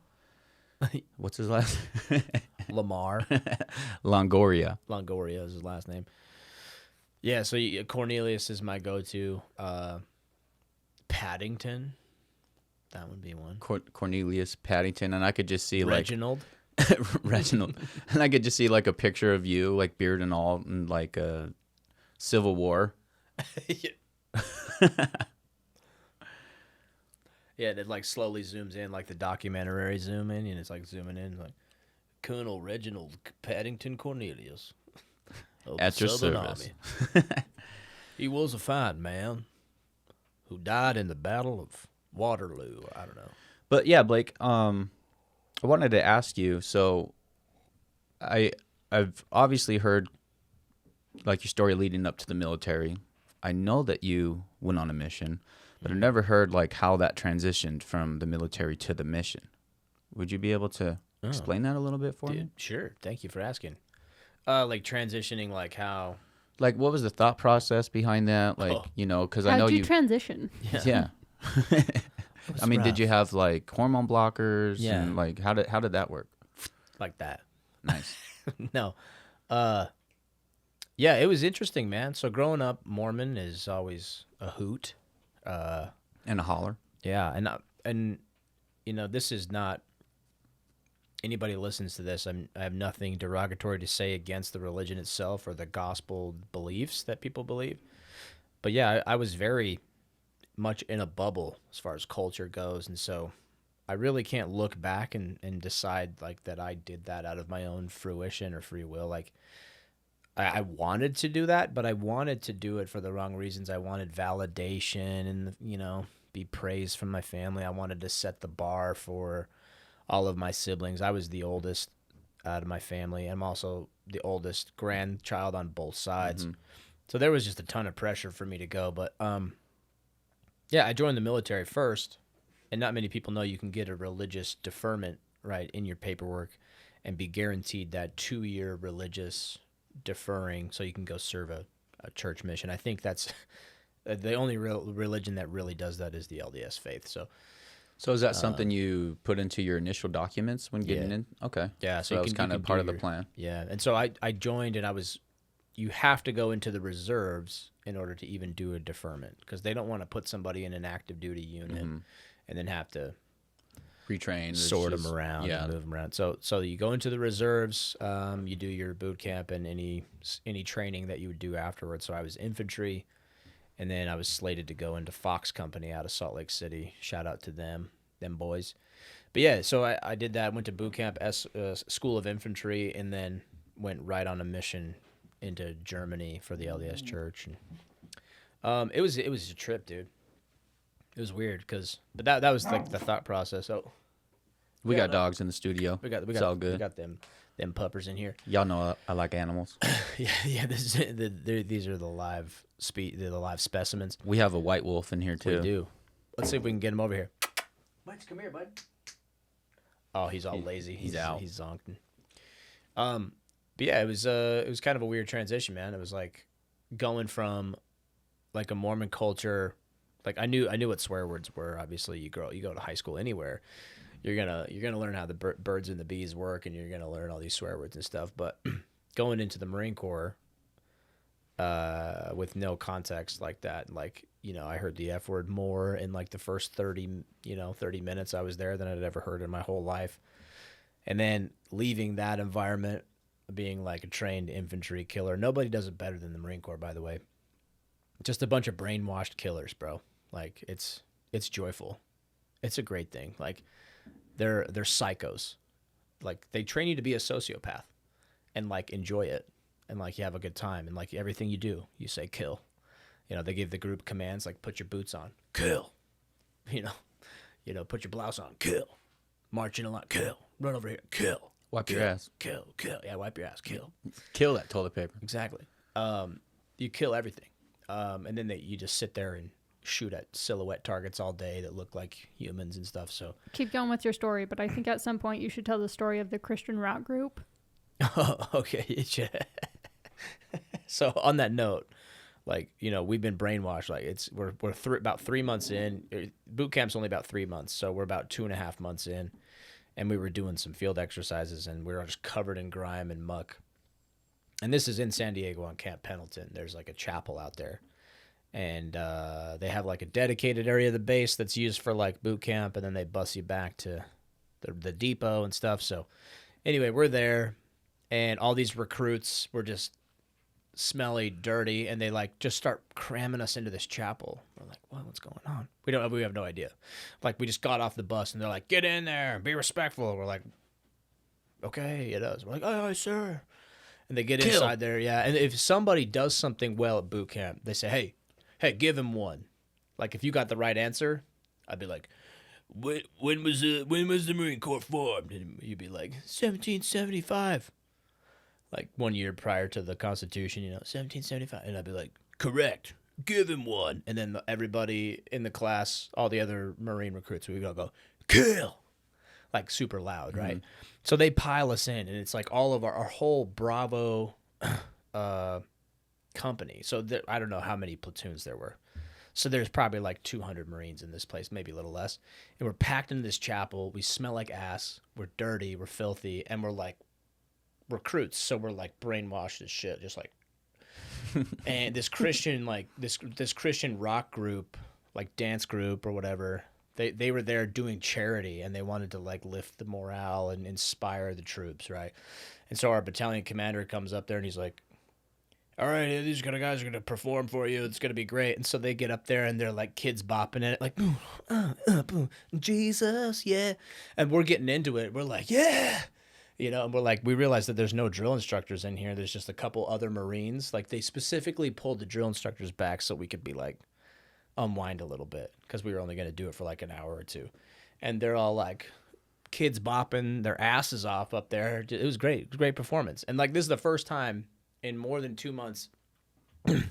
What's his last? Lamar. Longoria. Longoria is his last name. Yeah, so Cornelius is my go-to. Paddington. That would be one. Cornelius Paddington, and I could just see Reginald. Reginald, and I could just see like a picture of you, like beard and all, and like Civil War. Yeah, it like slowly zooms in, like the documentary zoom in, and it's like zooming in, like Colonel Reginald Paddington Cornelius. At your service. He was a fine man who died in the Battle of Waterloo. I don't know. But yeah, Blake, I wanted to ask you, so I've obviously heard like your story leading up to the military. I know that you went on a mission, but I've never heard like how that transitioned from the military to the mission. Would you be able to explain that a little bit for me? Sure. Thank you for asking. Like transitioning, like how? Like, what was the thought process behind that? Like, because I know How'd you you transition? Yeah. I mean, did you have like hormone blockers? Yeah. And like, how did that work? Like that? Nice. No. Yeah, it was interesting, man. So growing up, Mormon is always a hoot. And a holler. Yeah, and you know, this is not anybody listens to this. I have nothing derogatory to say against the religion itself or the gospel beliefs that people believe. But yeah, I was very much in a bubble as far as culture goes, and so I really can't look back and decide like that I did that out of my own fruition or free will. Like I wanted to do that, but I wanted to do it for the wrong reasons. I wanted validation and, you know, be praised from my family. I wanted to set the bar for all of my siblings. I was the oldest out of my family. I'm also the oldest grandchild on both sides. Mm-hmm. So there was just a ton of pressure for me to go. But yeah, I joined the military first, and not many people know you can get a religious deferment, right, in your paperwork and be guaranteed that 2-year religious deferring so you can go serve a church mission. I think that's the only real religion that really does that is the LDS faith. So is that something you put into your initial documents when getting in? Okay. Yeah. So that was kind of part of the plan. Yeah. And so I joined, and you have to go into the reserves in order to even do a deferment, because they don't want to put somebody in an active duty unit and then have to retrain, sort them around, and move them around. So you go into the reserves, you do your boot camp and any training that you would do afterwards. So I was infantry, and then I was slated to go into Fox Company out of Salt Lake City. Shout out to them boys. But yeah, so I did that. Went to boot camp, School of Infantry, and then went right on a mission into Germany for the LDS Church. And it was a trip, dude. It was weird but that was like the thought process. Oh, we got dogs in the studio. It's all good. We got them puppers in here. Y'all know I like animals. yeah. These are the live specimens. We have a white wolf in here too. We do. Let's see if we can get him over here. Mites, come here, bud. Oh, he's all lazy. He's out. He's zonked. But yeah, it was kind of a weird transition, man. It was like going from like a Mormon culture. Like I knew what swear words were. Obviously, you go to high school anywhere, you're gonna learn how the birds and the bees work, and you're gonna learn all these swear words and stuff. But going into the Marine Corps, with no context like that, like, you know, I heard the F word more in like the first 30 minutes I was there than I'd ever heard in my whole life. And then leaving that environment, being like a trained infantry killer. Nobody does it better than the Marine Corps, by the way. Just a bunch of brainwashed killers, bro. Like it's joyful. It's a great thing. Like they're psychos. Like they train you to be a sociopath and like enjoy it, and like you have a good time, and like everything you do, you say kill. You know, they give the group commands like put your boots on, kill. You know, put your blouse on, kill. March in a line, kill. Run over here, kill. Wipe your ass. Kill. Yeah, wipe your ass, kill. Kill that toilet paper. Exactly. You kill everything. And then you just sit there and shoot at silhouette targets all day that look like humans and stuff. So keep going with your story, but I think at some point you should tell the story of the Christian rock group. Oh, okay. So on that note, like, you know, we've been brainwashed. Like we're about 3 months in. Boot camp's only about 3 months, so we're about 2.5 months in, and we were doing some field exercises, and we were just covered in grime and muck. And this is in San Diego on Camp Pendleton. There's like a chapel out there. And they have like a dedicated area of the base that's used for like boot camp, and then they bus you back to the depot and stuff. So anyway, we're there, and all these recruits were just smelly, dirty, and they like just start cramming us into this chapel. We're like, what's going on? We have no idea. Like we just got off the bus, and they're like, get in there, be respectful. We're like, okay, it is. We're like, aye, sir. And they get inside there, yeah. And if somebody does something well at boot camp, they say, hey, give him one. Like if you got the right answer, I'd be like, when was the Marine Corps formed? And you'd be like, 1775. Like 1 year prior to the Constitution, 1775. And I'd be like, correct. Give him one. And then everybody in the class, all the other Marine recruits, we go, kill. Like super loud, right? Mm-hmm. So they pile us in, and it's like all of our whole Bravo company. So I don't know how many platoons there were. So there's probably like 200 Marines in this place, maybe a little less. And we're packed into this chapel. We smell like ass. We're dirty. We're filthy. And we're like recruits. So we're like brainwashed as shit. Just like, and this Christian, like this Christian rock group, like dance group or whatever, they were there doing charity, and they wanted to like lift the morale and inspire the troops, right? And so our battalion commander comes up there and he's like, all right, these kind of guys are going to perform for you. It's going to be great. And so they get up there and they're like kids bopping it, like, boom, boom, Jesus, yeah. And we're getting into it. We're like, yeah. You know, and we're like, we realize that there's no drill instructors in here. There's just a couple other Marines. Like, they specifically pulled the drill instructors back so we could be like, unwind a little bit, because we were only going to do it for like an hour or two. And they're all like, kids bopping their asses off up there. It was great. It was a great performance. And like, this is the first time in more than 2 months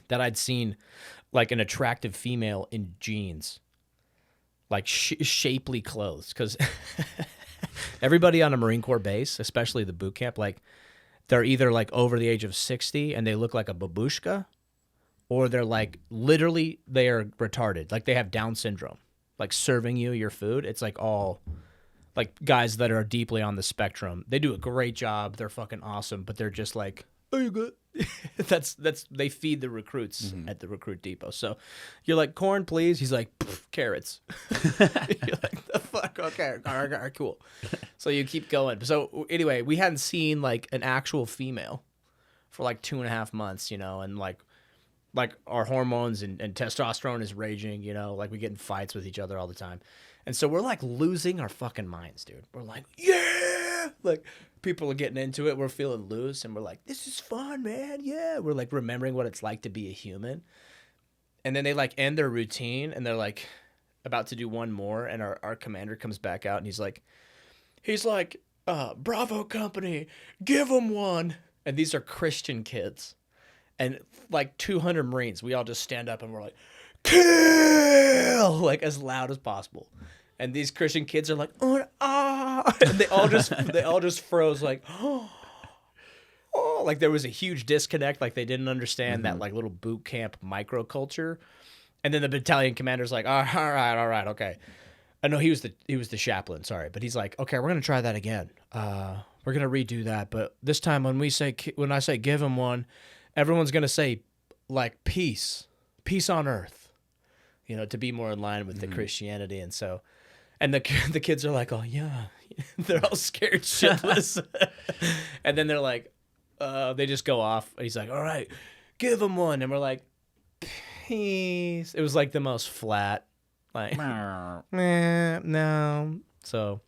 that I'd seen like an attractive female in jeans, like shapely clothes. Because everybody on a Marine Corps base, especially the boot camp, like they're either like over the age of 60 and they look like a babushka, or they're like literally they are retarded. Like they have Down syndrome, like serving you your food. It's like all like guys that are deeply on the spectrum. They do a great job. They're fucking awesome, but they're just like, are you good? that's they feed the recruits at the recruit depot. So you're like, corn, please. He's like, carrots. You're like, the fuck? Okay, all right, cool. So you keep going. So anyway, we hadn't seen like an actual female for like 2.5 months, you know, and like our hormones and testosterone is raging, you know, like we get in fights with each other all the time. And so we're like losing our fucking minds, dude. We're like, yeah, like people are getting into it. We're feeling loose, and we're like, this is fun, man. Yeah. We're like remembering what it's like to be a human. And then they like end their routine, and they're like about to do one more. And our commander comes back out, and he's like, Bravo Company, give them one. And these are Christian kids. And like 200 Marines, we all just stand up and we're like, kill, like as loud as possible. And these Christian kids are like, and they all just froze like, oh, like there was a huge disconnect. Like they didn't understand that like little boot camp microculture. And then the battalion commander's like, all right, okay. I know he was the chaplain, sorry, but he's like, okay, we're gonna try that again. We're gonna redo that, but this time when I say give him one, everyone's gonna say like peace on earth, you know, to be more in line with the Christianity. And so, and the kids are like, oh yeah, they're all scared shitless. And then they're like, they just go off. He's like, all right, give him one, and we're like, peace. It was like the most flat, like, no. So,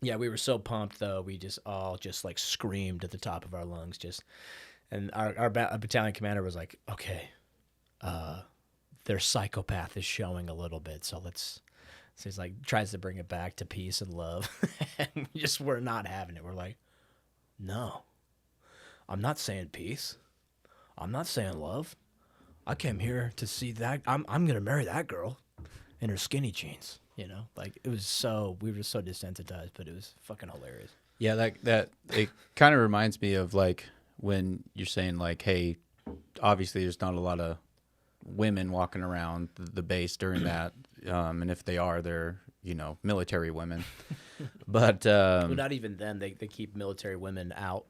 yeah, we were so pumped though. We just all just like screamed at the top of our lungs, just. And our battalion commander was like, okay, their psychopath is showing a little bit. So he's like, tries to bring it back to peace and love. And we're not having it. We're like, no, I'm not saying peace. I'm not saying love. I came here to see that. I'm going to marry that girl in her skinny jeans. You know, like we were so desensitized, but it was fucking hilarious. Yeah, that it kind of reminds me of like, when you're saying like, hey, obviously there's not a lot of women walking around the base during that, and if they are, they're, you know, military women. But well, not even then. They keep military women out.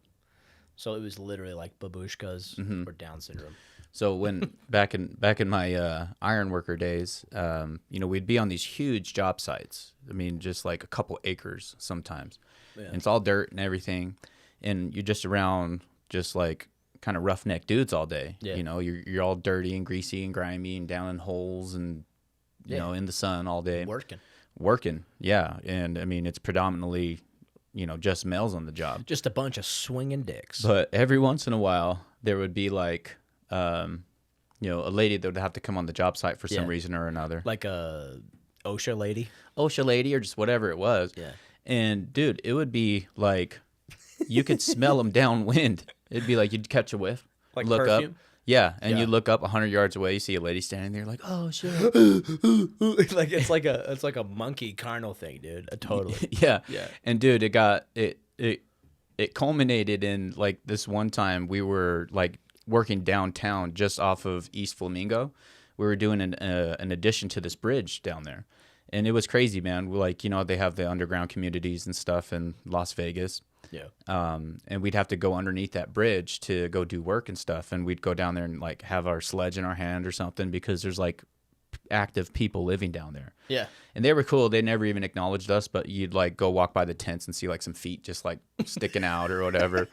So it was literally like babushkas or Down syndrome. So when back in my iron worker days, you know, we'd be on these huge job sites. I mean, just like a couple acres sometimes, and it's all dirt and everything, and you're just around just like kind of roughneck dudes all day. Yeah. You know, you're all dirty and greasy and grimy and down in holes and, you know, in the sun all day. Working. Yeah. And I mean, it's predominantly, you know, just males on the job. Just a bunch of swinging dicks. But every once in a while, there would be like, you know, a lady that would have to come on the job site for some reason or another. Like a OSHA lady or just whatever it was. Yeah. And dude, it would be like, you could smell them downwind. It'd be like you'd catch a whiff, like look perfume? Up. Yeah, and you look up 100 yards away, you see a lady standing there like, oh, shit. Like it's like a monkey carnal thing, dude. Totally. Yeah. And dude, it culminated in like this one time we were like working downtown just off of East Flamingo, we were doing an addition to this bridge down there. And it was crazy, man. Like, you know, they have the underground communities and stuff in Las Vegas. Yeah. And we'd have to go underneath that bridge to go do work and stuff. And we'd go down there and like have our sledge in our hand or something because there's like active people living down there. Yeah. And they were cool. They never even acknowledged us, but you'd like go walk by the tents and see like some feet just like sticking out or whatever.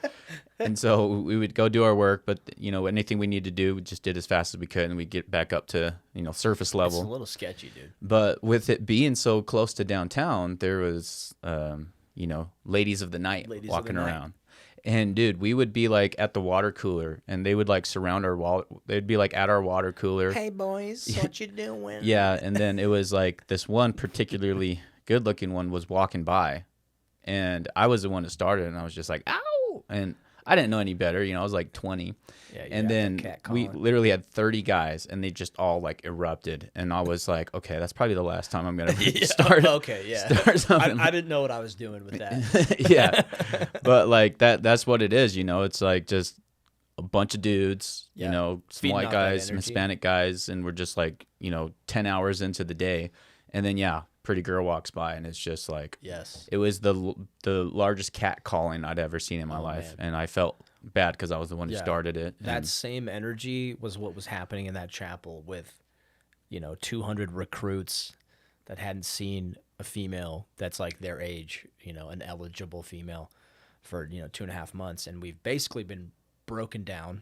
And so we would go do our work, but you know, anything we needed to do, we just did as fast as we could, and we'd get back up to, you know, surface level. It's a little sketchy, dude. But with it being so close to downtown, there was, you know, ladies of the night walking around. And dude, we would be like at the water cooler, and they would like surround our wall. They'd be like at our water cooler. Hey boys, what you doing? Yeah, and then it was like this one particularly good-looking one was walking by, and I was the one that started, and I was just like, "Ow!" And I didn't know any better, you know. I was like 20, and then we literally had 30 guys, and they just all like erupted, and I was like, "Okay, that's probably the last time I'm gonna start." Start something. I didn't know what I was doing with that. Yeah, but like that's what it is, you know. It's like just a bunch of dudes, you know, some Feeding white off that guys, some energy. Hispanic guys, and we're just like, you know, 10 hours into the day, and then pretty girl walks by, and it's just like, Yes. it was the largest cat calling I'd ever seen in my life, man. and I felt bad because I was the one who started it. That and- same energy was what was happening in that chapel with, you know, 200 recruits that hadn't seen a female that's like their age, you know, an eligible female for, you know, 2.5 months. And we've basically been broken down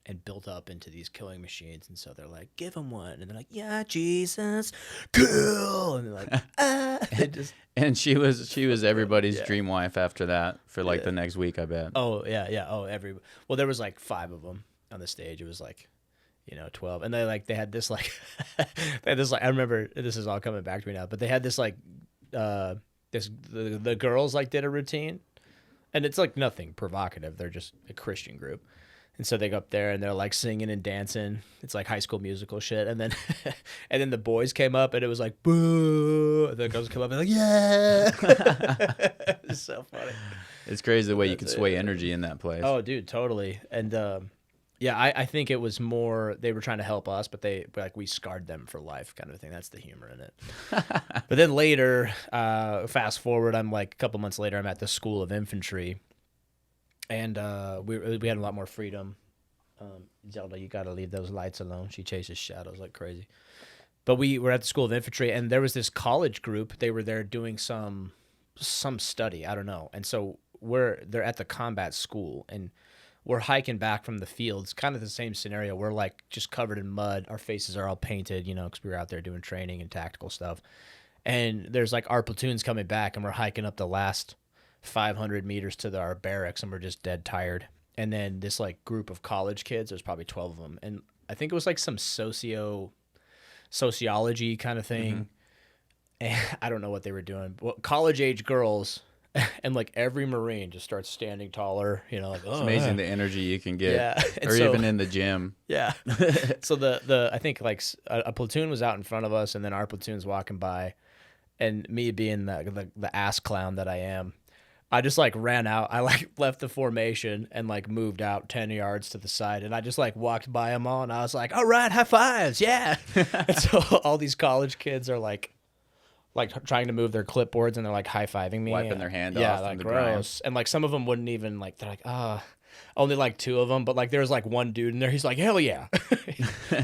and built up into these killing machines. And so they're like, give them one. And they're like, yeah, Jesus, kill. And they're like, ah. and she was everybody's dream wife after that for like the next week, I bet. Oh, yeah. Oh, well, there was like 5 of them on the stage. It was like, you know, 12. And they had this like, I remember, this is all coming back to me now, but they had this like, the girls like did a routine, and it's like nothing provocative. They're just a Christian group. And so they go up there and they're like singing and dancing. It's like High School Musical shit. And then, and then the boys came up and it was like, boo. And the girls come up and like, yeah. It's so funny. It's crazy the way you can sway energy in that place. Oh, dude, totally. And yeah, I think it was more they were trying to help us, but we scarred them for life, kind of thing. That's the humor in it. But then later, fast forward, I'm like a couple months later, I'm at the School of Infantry, and we had a lot more freedom. Zelda, you got to leave those lights alone. She chases shadows like crazy. But we were at the School of Infantry, and there was this college group. They were there doing some study, I don't know. And so they're at the combat school, and we're hiking back from the fields, kind of the same scenario. We're like just covered in mud. Our faces are all painted, you know, because we were out there doing training and tactical stuff. And there's like our platoon's coming back, and we're hiking up the last 500 meters to our barracks, and we're just dead tired. And then this like group of college kids, there's probably 12 of them. And I think it was like some sociology kind of thing. Mm-hmm. And I don't know what they were doing. Well, college age girls. And like every Marine just starts standing taller, you know, like, it's amazing the energy you can get, or so, even in the gym. Yeah. So I think like a platoon was out in front of us, and then our platoon's walking by, and me being the ass clown that I am, I just like ran out. I like left the formation and like moved out 10 yards to the side, and I just like walked by them all, and I was like, all right, high fives, yeah. And so all these college kids are like trying to move their clipboards, and they're like high-fiving me, wiping their hand yeah, off like from the gross. ground. And like some of them wouldn't even like, they're like, only like 2 of them, but like there was like one dude in there, he's like, hell yeah.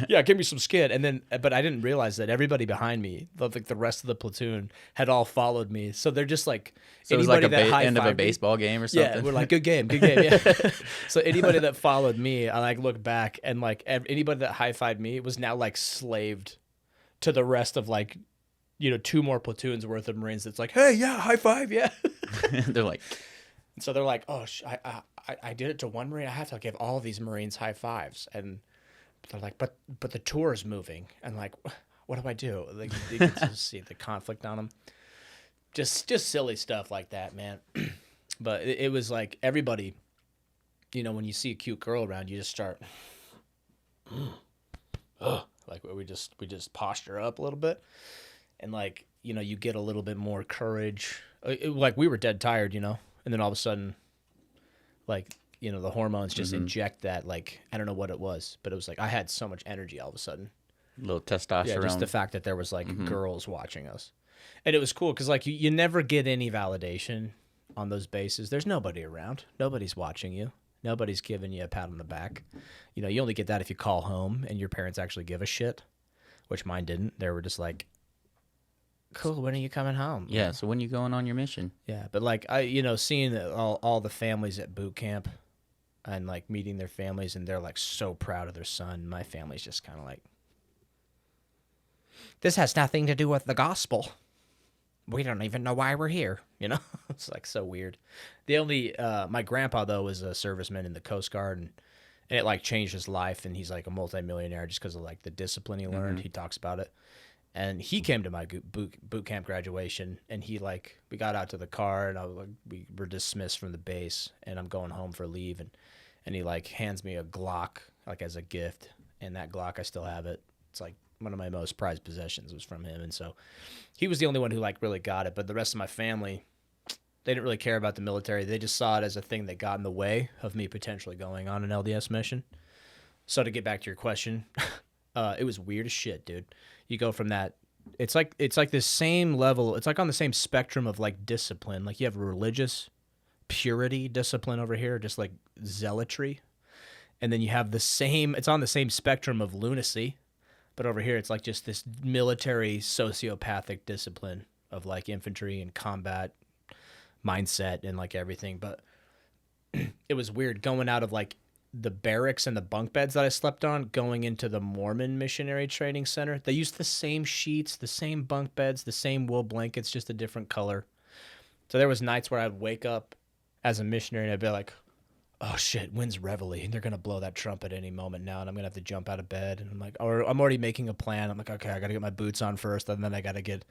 Yeah, give me some skin. And then but I didn't realize that everybody behind me, like the rest of the platoon, had all followed me. So they're just like, so it was like end of a baseball game or something. Yeah, we're like, good game, yeah. So anybody that followed me, I like look back, and like anybody that high-fived me was now like slaved to the rest of like, you know, 2 more platoons worth of Marines. That's like, hey, yeah, high five, yeah. They're like, so they're like, oh, I did it to one Marine. I have to give all of these Marines high fives, and they're like, but the tour is moving, and like, what do I do? Like, you can just see the conflict on them. Just silly stuff like that, man. But it was like everybody, you know, when you see a cute girl around, you just start, like we just posture up a little bit. And, like, you know, you get a little bit more courage. Like, we were dead tired, you know? And then all of a sudden, like, you know, the hormones just inject that, like, I don't know what it was. But it was like I had so much energy all of a sudden. little testosterone. Yeah, just the fact that there was like girls watching us. And it was cool because like you never get any validation on those bases. There's nobody around. Nobody's watching you. Nobody's giving you a pat on the back. You know, you only get that if you call home and your parents actually give a shit, which mine didn't. They were just like, cool, when are you coming home? Yeah, so when you going on your mission? Yeah, but like seeing all the families at boot camp and like meeting their families and they're like so proud of their son. My family's just kind of like, this has nothing to do with the gospel. We don't even know why we're here. You know, it's like so weird. The only my grandpa though was a serviceman in the Coast Guard, and it like changed his life, and he's like a multimillionaire just because of like the discipline he learned. He talks about it, and he came to my boot camp graduation, and he like we got out to the car, and we were dismissed from the base, and I'm going home for leave, and he like hands me a Glock like as a gift, and that Glock I still have it. It's like one of my most prized possessions was from him, and so he was the only one who like really got it. But the rest of my family, they didn't really care about the military. They just saw it as a thing that got in the way of me potentially going on an LDS mission. So to get back to your question, it was weird as shit, dude. You go from that, it's like this same level. It's like on the same spectrum of like discipline. Like you have religious purity discipline over here, just like zealotry, and then you have the same. It's on the same spectrum of lunacy. But over here, it's like just this military sociopathic discipline of like infantry and combat mindset and like everything. But it was weird going out of like the barracks and the bunk beds that I slept on, going into the Mormon Missionary Training Center. They used the same sheets, the same bunk beds, the same wool blankets, just a different color. So there was nights where I'd wake up as a missionary and I'd be like, oh shit, when's Reveille? And they're going to blow that trumpet any moment now, and I'm going to have to jump out of bed. And I'm like, or I'm already making a plan. I'm like, okay, I got to get my boots on first, and then I got to get...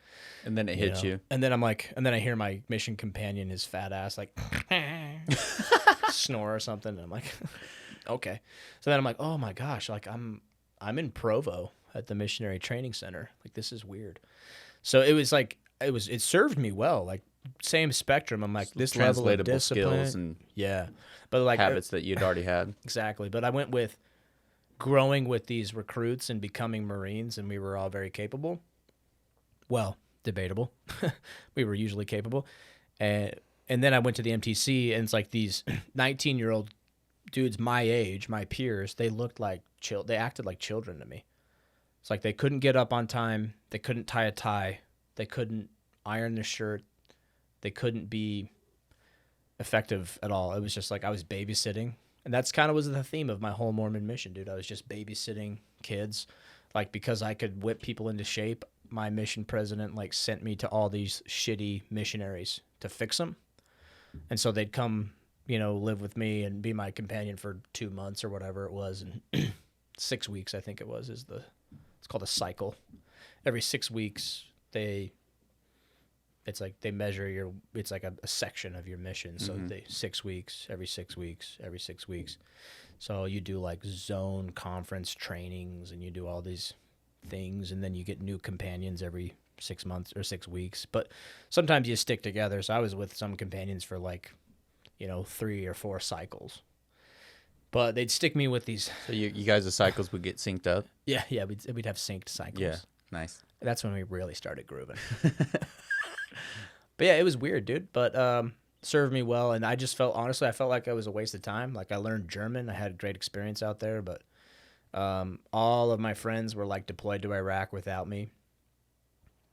And then it hits you. And then I'm like, and then I hear my mission companion, his fat ass, like, snore or something. And I'm like, okay. So then I'm like, oh my gosh, like I'm in Provo at the Missionary Training Center. Like, this is weird. So it was like, it served me well. Like, same spectrum. I'm like, this level of discipline. Skills and yeah. But like habits that you'd already had. Exactly. But I went with growing with these recruits and becoming Marines, and we were all very capable. Well, debatable. We were usually capable. And then I went to the MTC, and it's like these 19-year-old dudes my age, my peers, they looked like they acted like children to me. It's like they couldn't get up on time, they couldn't tie a tie, they couldn't iron their shirt, they couldn't be effective at all. It was just like I was babysitting, and that's kind of was the theme of my whole Mormon mission, dude. I was just babysitting kids, like because I could whip people into shape. My mission president like sent me to all these shitty missionaries to fix them, and so they'd come, live with me and be my companion for 2 months or whatever it was, and 6 weeks I think it was it's called a cycle. Every 6 weeks it's like they measure it's like a section of your mission. So they 6 weeks, every 6 weeks, every 6 weeks. So you do like zone conference trainings, and you do all these things, and then you get new companions every 6 months or 6 weeks. But sometimes you stick together. So I was with some companions for like, 3 or 4 cycles. But they'd stick me with these. So you guys' the cycles would get synced up? Yeah, we'd have synced cycles. Yeah, nice. That's when we really started grooving. But yeah, it was weird, dude. But served me well, and I just felt like it was a waste of time. Like I learned German, I had a great experience out there, but all of my friends were like deployed to Iraq without me,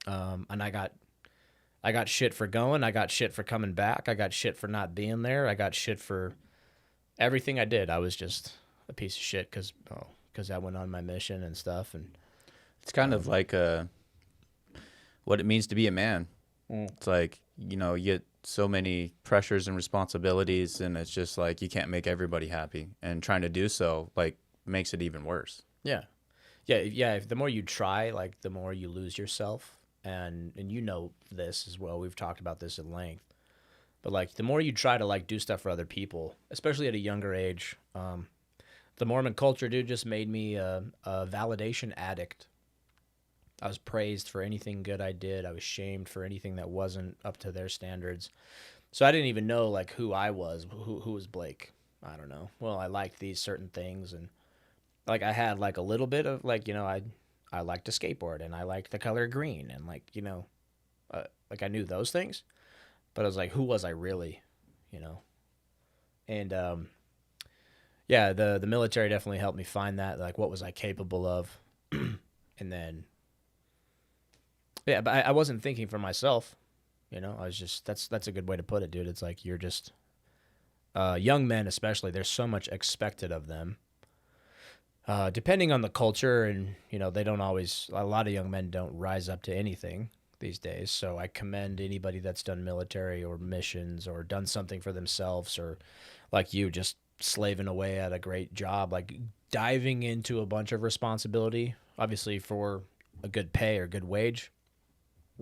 and I got shit for going, I got shit for coming back, I got shit for not being there, I got shit for everything I did. I was just a piece of shit because I went on my mission and stuff, and it's kind of like what it means to be a man. It's like, you get so many pressures and responsibilities, and it's just like you can't make everybody happy, and trying to do so like makes it even worse. Yeah. The more you try, like the more you lose yourself, and this as well. We've talked about this at length, but like the more you try to like do stuff for other people, especially at a younger age, the Mormon culture, dude, just made me a validation addict. I was praised for anything good I did. I was shamed for anything that wasn't up to their standards. So I didn't even know like who I was, who was Blake. I don't know. Well, I liked these certain things, and like I had like a little bit of like, I like to skateboard and I like the color green and like, like I knew those things, but I was like, who was I really, you know? And yeah, the military definitely helped me find that, like what was I capable of. And then yeah, but I wasn't thinking for myself, I was just that's a good way to put it, dude. It's like you're just young men especially, there's so much expected of them. Depending on the culture, and they don't always. A lot of young men don't rise up to anything these days. So I commend anybody that's done military or missions or done something for themselves, or like you, just slaving away at a great job, like diving into a bunch of responsibility, obviously for a good pay or good wage.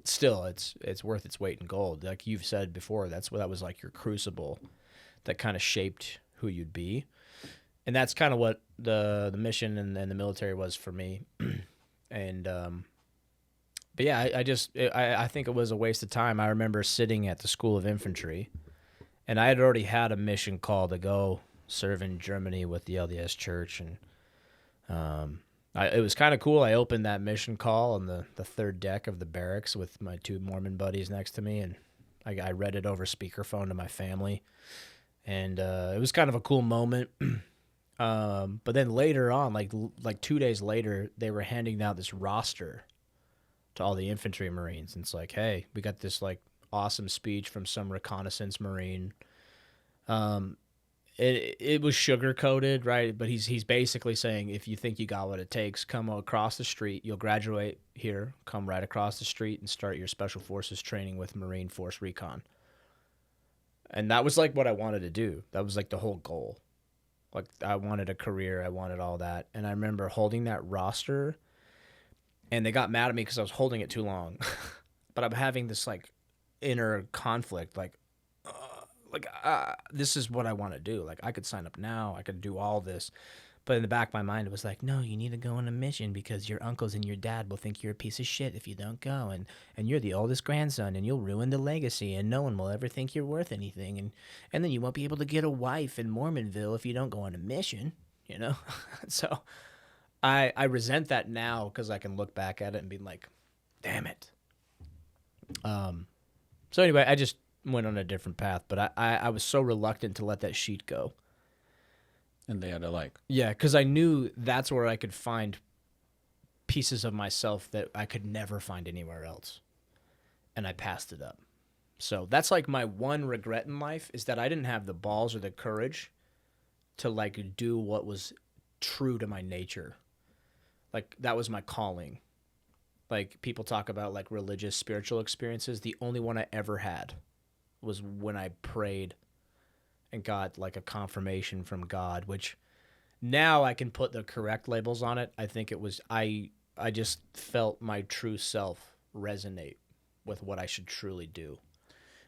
Still, it's worth its weight in gold. Like you've said before, that was like your crucible that kind of shaped who you'd be. And that's kind of what the mission and the military was for me. And but yeah, I think it was a waste of time. I remember sitting at the School of Infantry, and I had already had a mission call to go serve in Germany with the LDS Church, and it was kind of cool. I opened that mission call on the third deck of the barracks with my two Mormon buddies next to me, and I read it over speakerphone to my family, and it was kind of a cool moment. But then later on, like 2 days later, they were handing out this roster to all the infantry Marines. And it's like, hey, we got this like awesome speech from some reconnaissance Marine. It was sugar coated, right? But he's basically saying, if you think you got what it takes, come across the street. You'll graduate here, come right across the street, and start your special forces training with Marine Force Recon. And that was like what I wanted to do. That was like the whole goal. Like I wanted a career, I wanted all that. And I remember holding that roster, and they got mad at me because I was holding it too long. But I'm having this like inner conflict, this is what I want to do. Like I could sign up now, I could do all this. But in the back of my mind, it was like, no, you need to go on a mission because your uncles and your dad will think you're a piece of shit if you don't go. And you're the oldest grandson, and you'll ruin the legacy, and no one will ever think you're worth anything. And then you won't be able to get a wife in Mormonville if you don't go on a mission, So I resent that now because I can look back at it and be like, damn it. So anyway, I just went on a different path, but I was so reluctant to let that sheet go. And they had to Yeah, because I knew that's where I could find pieces of myself that I could never find anywhere else. And I passed it up. So that's like my one regret in life, is that I didn't have the balls or the courage to like do what was true to my nature. Like that was my calling. Like people talk about like religious, spiritual experiences. The only one I ever had was when I prayed and got like a confirmation from God, which now I can put the correct labels on it. I think it was, I just felt my true self resonate with what I should truly do.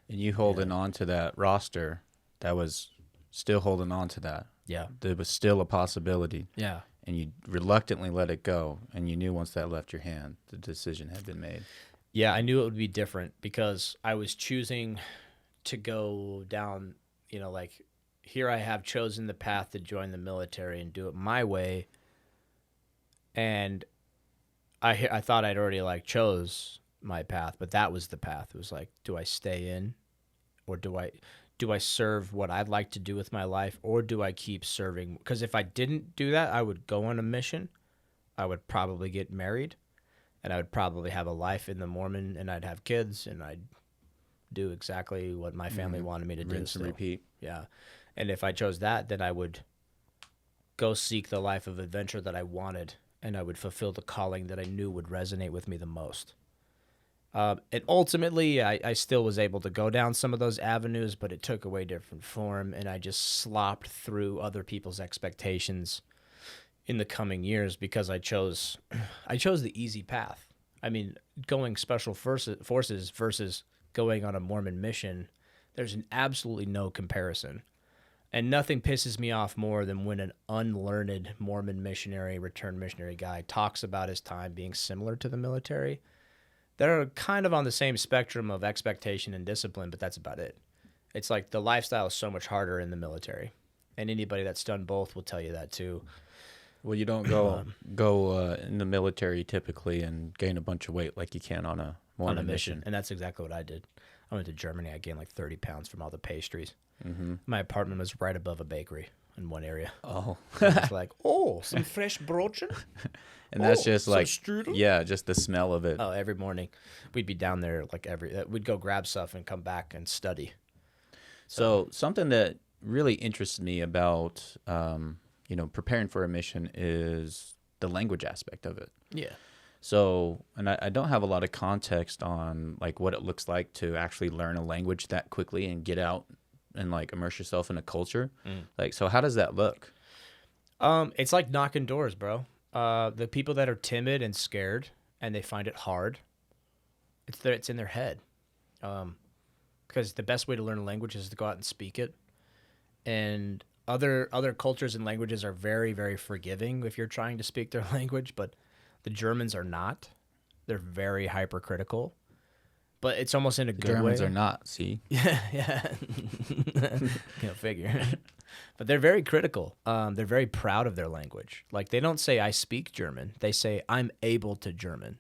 And you holding on to that roster, that was still holding on to that. Yeah. There was still a possibility. Yeah. And you reluctantly let it go. And you knew once that left your hand, the decision had been made. Yeah, I knew it would be different because I was choosing to go down, like here I have chosen the path to join the military and do it my way. And I thought I'd already like chose my path, but that was the path. It was like, do I stay in, or do I serve what I'd like to do with my life, or do I keep serving? Because if I didn't do that, I would go on a mission. I would probably get married, and I would probably have a life in the Mormon, and I'd have kids, and I'd do exactly what my family wanted me to do. Rinse and repeat. Yeah. And if I chose that, then I would go seek the life of adventure that I wanted, and I would fulfill the calling that I knew would resonate with me the most. And ultimately, I still was able to go down some of those avenues, but it took a way different form, and I just slopped through other people's expectations in the coming years because I chose the easy path. I mean, going special forces versus going on a Mormon mission, there's absolutely no comparison. And nothing pisses me off more than when an unlearned Mormon missionary, returned missionary guy talks about his time being similar to the military. They're kind of on the same spectrum of expectation and discipline, but that's about it. It's like the lifestyle is so much harder in the military. And anybody that's done both will tell you that too. Well, you don't go in the military typically and gain a bunch of weight like you can on a Mormon mission. And that's exactly what I did. I went to Germany. I gained like 30 pounds from all the pastries. Mm-hmm. My apartment was right above a bakery in one area. Oh. It's like, oh, some fresh brötchen. And that's just like, strudel? yeah, just the smell of it. Oh, every morning we'd be down there like we'd go grab stuff and come back and study. So something that really interests me about, preparing for a mission is the language aspect of it. Yeah. So, and I don't have a lot of context on like what it looks like to actually learn a language that quickly and get out and like immerse yourself in a culture. Like, so how does that look? It's like knocking doors, bro. The people that are timid and scared and they find it hard, it's in their head. Because the best way to learn a language is to go out and speak it. And other cultures and languages are very, very forgiving if you're trying to speak their language, but the Germans are not. They're very hypercritical. But it's almost in a good way. Germans are not, see? Yeah. Figure. But they're very critical. They're very proud of their language. Like, they don't say, I speak German. They say, I'm able to German.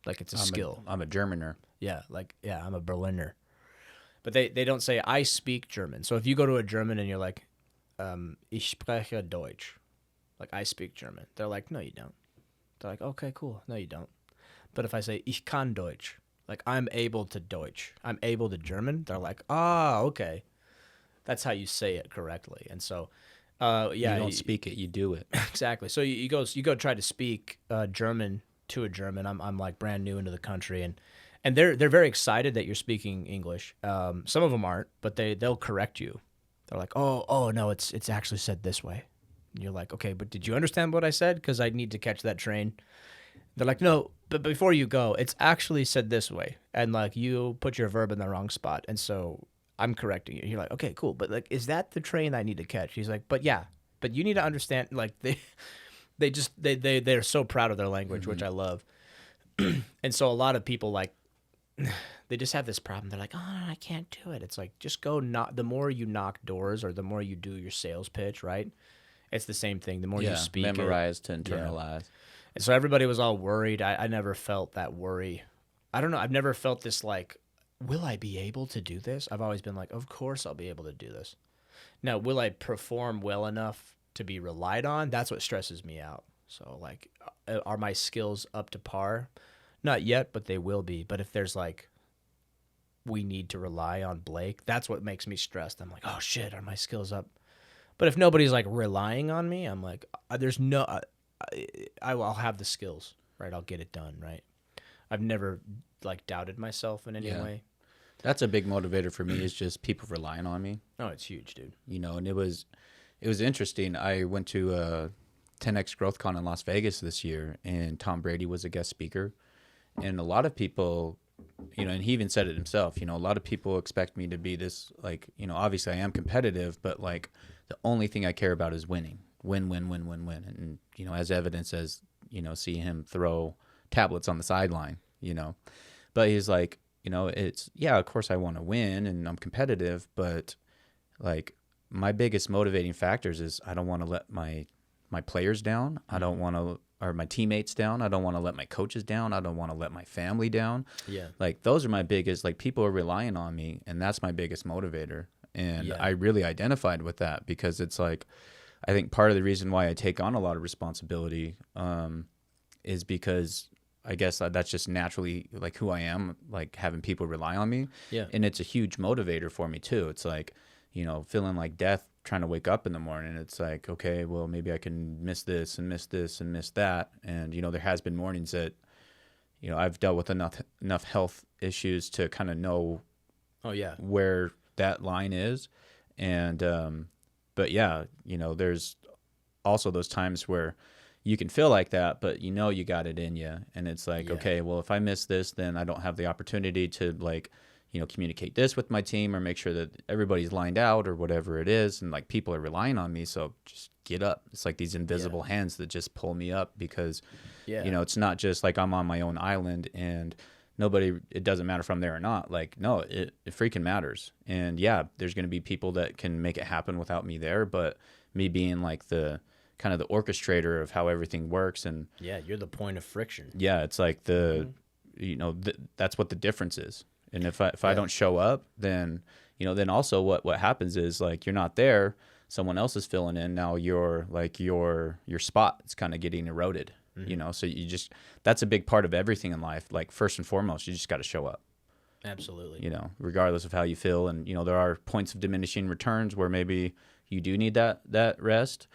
Like, it's a skill. I'm a Germaner. Yeah, I'm a Berliner. But they don't say, I speak German. So if you go to a German and you're like, ich spreche Deutsch. Like, I speak German. They're like, no, you don't. They're like, okay, cool. No, you don't. But if I say, ich kann Deutsch, like, I'm able to Deutsch, I'm able to German, they're like, okay. That's how you say it correctly. And so, you don't speak it, you do it. Exactly. So you go try to speak German to a German. I'm like brand new into the country, and they're very excited that you're speaking English. Some of them aren't, but they'll correct you. They're like, oh no, it's actually said this way. And you're like, okay, but did you understand what I said? Because I need to catch that train. They're like, no, but before you go, it's actually said this way, and like you put your verb in the wrong spot, and so I'm correcting you. You're like, okay, cool, but like, is that the train I need to catch? He's like, but yeah, but you need to understand. Like they're so proud of their language, which I love, and so a lot of people like they just have this problem. They're like, oh, I can't do it. It's like, just go knock. The more you knock doors, or the more you do your sales pitch, right? It's the same thing. The more you speak, memorize to internalize. Yeah. And so everybody was all worried. I never felt that worry. I don't know. I've never felt this like, will I be able to do this? I've always been like, of course I'll be able to do this. Now, will I perform well enough to be relied on? That's what stresses me out. So like, are my skills up to par? Not yet, but they will be. But if there's like, we need to rely on Blake, that's what makes me stressed. I'm like, oh shit, are my skills up? But if nobody's like relying on me, I'm like, there's no, I'll have the skills, right? I'll get it done, right? I've never like doubted myself in any way. That's a big motivator for me, is just people relying on me. Oh, it's huge, dude. And it was interesting. I went to 10X GrowthCon in Las Vegas this year, and Tom Brady was a guest speaker. And a lot of people, and he even said it himself, a lot of people expect me to be this, like, obviously I am competitive, but like the only thing I care about is winning. Win. And, as evidence as, see him throw tablets on the sideline, But he's like, it's, of course I want to win and I'm competitive, but like my biggest motivating factors is I don't want to let my players down. I don't want to, or my teammates down. I don't want to let my coaches down. I don't want to let my family down. Yeah. Like those are my biggest, like people are relying on me, and that's my biggest motivator. And I really identified with that, because it's like, I think part of the reason why I take on a lot of responsibility is because I guess that's just naturally like who I am, like having people rely on me. Yeah. And it's a huge motivator for me too. It's like, feeling like death trying to wake up in the morning. It's like, okay, well, maybe I can miss this and miss this and miss that. And, there has been mornings that, I've dealt with enough health issues to kind of know where that line is. And, but yeah, there's also those times where you can feel like that, but you got it in you. And it's like, okay, well, if I miss this, then I don't have the opportunity to like, communicate this with my team, or make sure that everybody's lined out or whatever it is. And like people are relying on me. So just get up. It's like these invisible hands that just pull me up, because, it's not just like I'm on my own island and it doesn't matter if I'm there or not. Like, no, it freaking matters. And there's going to be people that can make it happen without me there. But me being like the kind of the orchestrator of how everything works. And Yeah, you're the point of friction. yeah, it's like that's what the difference is. And if I don't show up, then, then also what happens is like, you're not there, someone else is filling in. Now your spot is kind of getting eroded, so that's a big part of everything in life. Like first and foremost, you just got to show up. Absolutely. Regardless of how you feel. And, there are points of diminishing returns where maybe you do need that rest,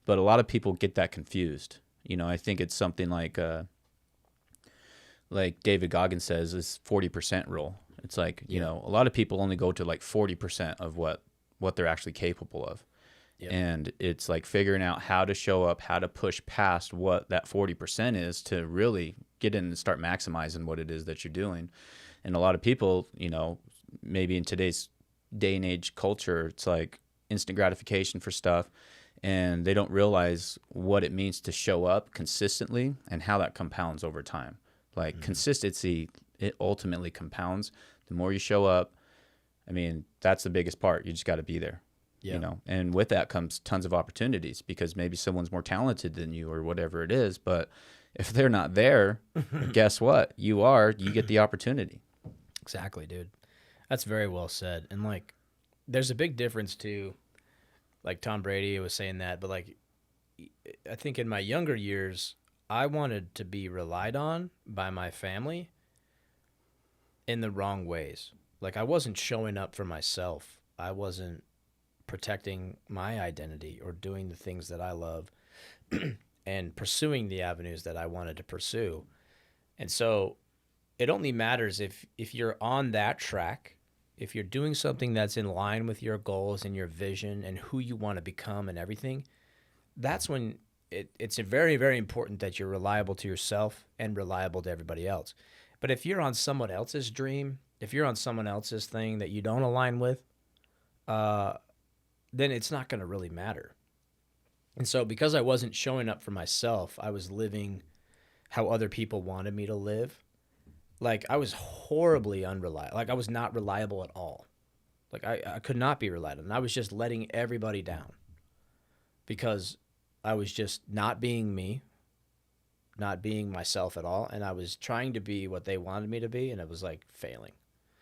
but a lot of people get that confused. I think it's something like David Goggins says is 40% rule. It's like, a lot of people only go to like 40% of what they're actually capable of. Yep. And it's like figuring out how to show up, how to push past what that 40% is to really get in and start maximizing what it is that you're doing. And a lot of people, maybe in today's day and age culture, it's like instant gratification for stuff. And they don't realize what it means to show up consistently and how that compounds over time. Like consistency, it ultimately compounds. The more you show up, I mean, that's the biggest part. You just got to be there, and with that comes tons of opportunities because maybe someone's more talented than you or whatever it is. But if they're not there, guess what? You get the opportunity. Exactly, dude. That's very well said. And like, there's a big difference too. Like Tom Brady was saying that, but like, I think in my younger years, I wanted to be relied on by my family in the wrong ways. Like I wasn't showing up for myself. I wasn't protecting my identity or doing the things that I love and pursuing the avenues that I wanted to pursue. And so it only matters if you're on that track, if you're doing something that's in line with your goals and your vision and who you want to become and everything, that's when it's very, very important that you're reliable to yourself and reliable to everybody else. But if you're on someone else's dream, if you're on someone else's thing that you don't align with, then it's not going to really matter. And so because I wasn't showing up for myself, I was living how other people wanted me to live. Like I was horribly unreliable. Like I was not reliable at all. Like I could not be relied on. And I was just letting everybody down because I was just not being me, not being myself at all. And I was trying to be what they wanted me to be. And it was like failing.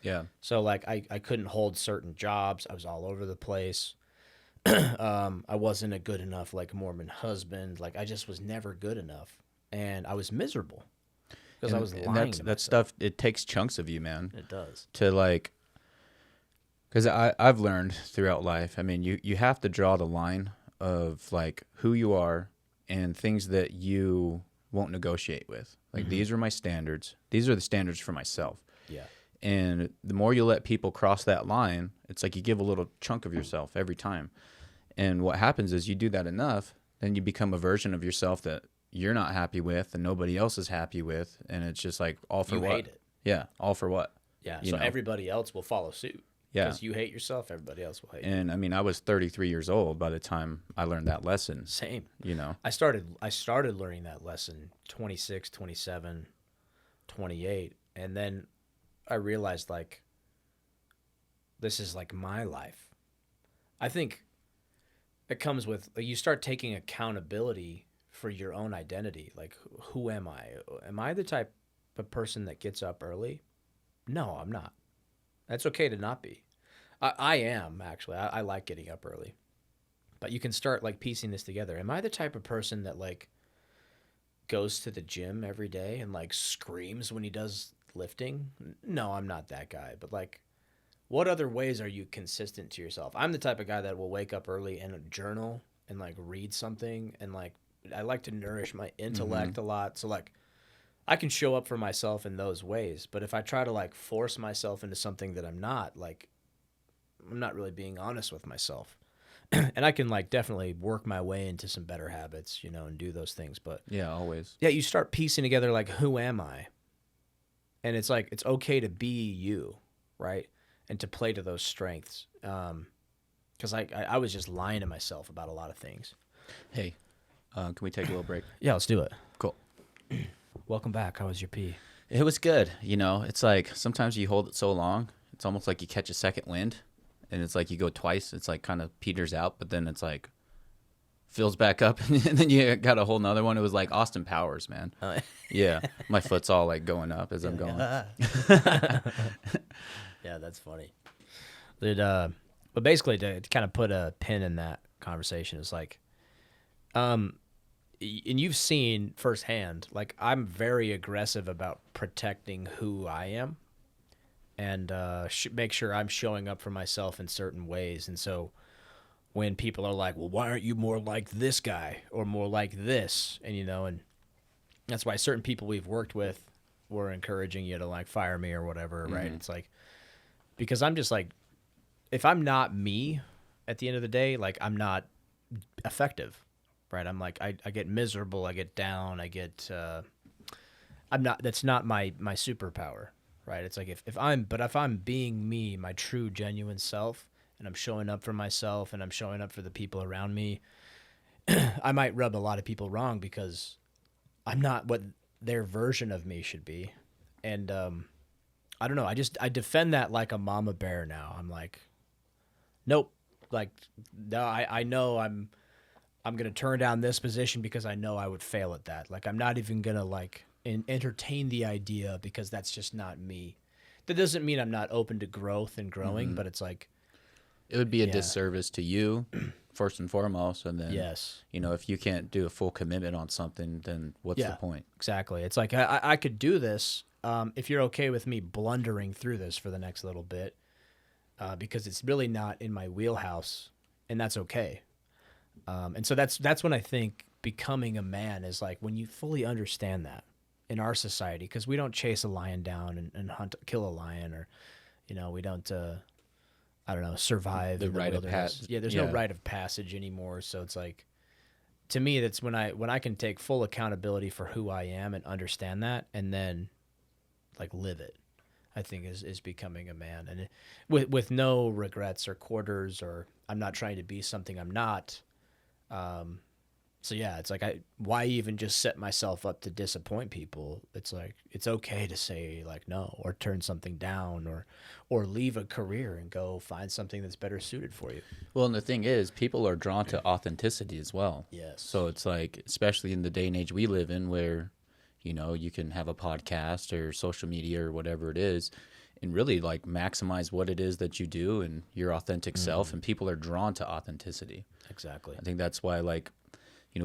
Yeah. So like I couldn't hold certain jobs. I was all over the place. I wasn't a good enough like Mormon husband. Like I just was never good enough. And I was miserable. Because I was lying to that stuff, it takes chunks of you, man. It does. To like, because I've learned throughout life, I mean, you have to draw the line of like who you are and things that you won't negotiate with. Like these are my standards. These are the standards for myself. Yeah. And the more you let people cross that line, it's like you give a little chunk of yourself every time. And what happens is you do that enough, then you become a version of yourself that you're not happy with and nobody else is happy with, and it's just like all for what? You hate it. Yeah, all for what? Yeah, so everybody else will follow suit. Yeah. Because you hate yourself, everybody else will hate you. And I mean, I was 33 years old by the time I learned that lesson. Same. I started learning that lesson 26, 27, 28, and then I realized like this is like my life. I think it comes with you start taking accountability for your own identity. Like, who am I? Am I the type of person that gets up early? No, I'm not. That's okay to not be. I am, actually. I like getting up early. But you can start, like, piecing this together. Am I the type of person that, like, goes to the gym every day and, like, screams when he does lifting? No, I'm not that guy. But, like, what other ways are you consistent to yourself? I'm the type of guy that will wake up early and journal and, like, read something and, like, I like to nourish my intellect a lot. So, like, I can show up for myself in those ways. But if I try to, like, force myself into something that I'm not, like, I'm not really being honest with myself. And I can, like, definitely work my way into some better habits, and do those things. But yeah, always. Yeah, you start piecing together, like, who am I? And it's like, it's okay to be you, right? And to play to those strengths. Because I was just lying to myself about a lot of things. Hey. Can we take a little break? Yeah, let's do it. Cool. Welcome back. How was your pee? It was good. It's like sometimes you hold it so long, it's almost like you catch a second wind, and it's like you go twice. It's like kind of peters out, but then it's like fills back up, and then you got a whole nother one. It was like Austin Powers, man. Yeah, my foot's all like going up as I'm going. Yeah, that's funny. But basically, to kind of put a pin in that conversation, is like, and you've seen firsthand, like I'm very aggressive about protecting who I am, and make sure I'm showing up for myself in certain ways. And so when people are like, well, why aren't you more like this guy or more like this? And, and that's why certain people we've worked with were encouraging you to like fire me or whatever, right? It's like, because I'm just like, if I'm not me at the end of the day, like I'm not effective, right? I'm like, I get miserable, I get down, that's not my superpower, right? It's like if I'm being me, my true genuine self, and I'm showing up for myself and I'm showing up for the people around me, I might rub a lot of people wrong because I'm not what their version of me should be. And I don't know, I defend that like a mama bear now. I'm like, nope. Like, no, I know I'm going to turn down this position because I know I would fail at that. Like, I'm not even going to like entertain the idea because that's just not me. That doesn't mean I'm not open to growth and growing, but it's like, it would be a disservice to you first and foremost. And then, if you can't do a full commitment on something, then what's the point? Exactly. It's like, I could do this if you're okay with me blundering through this for the next little bit. Because it's really not in my wheelhouse, and that's okay. And so that's when I think becoming a man is like when you fully understand that in our society, because we don't chase a lion down and kill a lion, or we don't I don't know, survive the rite of passage. Yeah, there's no rite of passage anymore. So it's like, to me, that's when I can take full accountability for who I am and understand that, and then like live it. I think is becoming a man, and with no regrets or quarters, or I'm not trying to be something I'm not. So yeah, it's like why even just set myself up to disappoint people? It's like it's okay to say like no, or turn something down, or leave a career and go find something that's better suited for you. Well, and the thing is, people are drawn to authenticity as well. Yes. So it's like, especially in the day and age we live in, where you can have a podcast or social media or whatever it is, and really like maximize what it is that you do and your authentic self, and people are drawn to authenticity. Exactly. I think that's why like,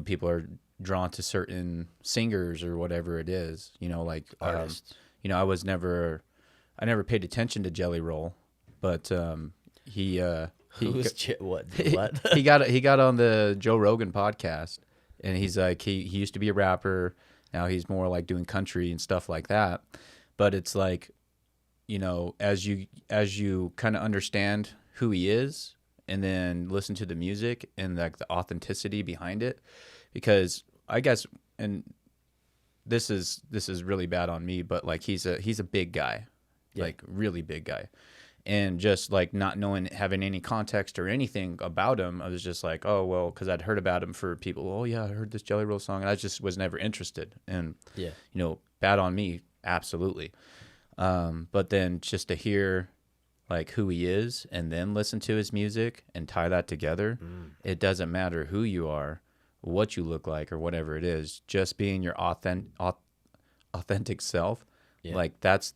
people are drawn to certain singers or whatever it is, like artists. I never paid attention to Jelly Roll, but he what? he got on the Joe Rogan podcast, and he's like, he used to be a rapper. Now he's more like doing country and stuff like that. But it's like, as you kind of understand who he is, and then listen to the music and like the authenticity behind it, because I guess, and this is really bad on me, but like he's a big guy, like really big guy. And just like not having any context or anything about him, I was just like, oh, well, because I'd heard about him for people. Oh, yeah, I heard this Jelly Roll song. And I just was never interested. And, bad on me, absolutely. But then just to hear like who he is and then listen to his music and tie that together, it doesn't matter who you are, what you look like, or whatever it is, just being your authentic self, like that's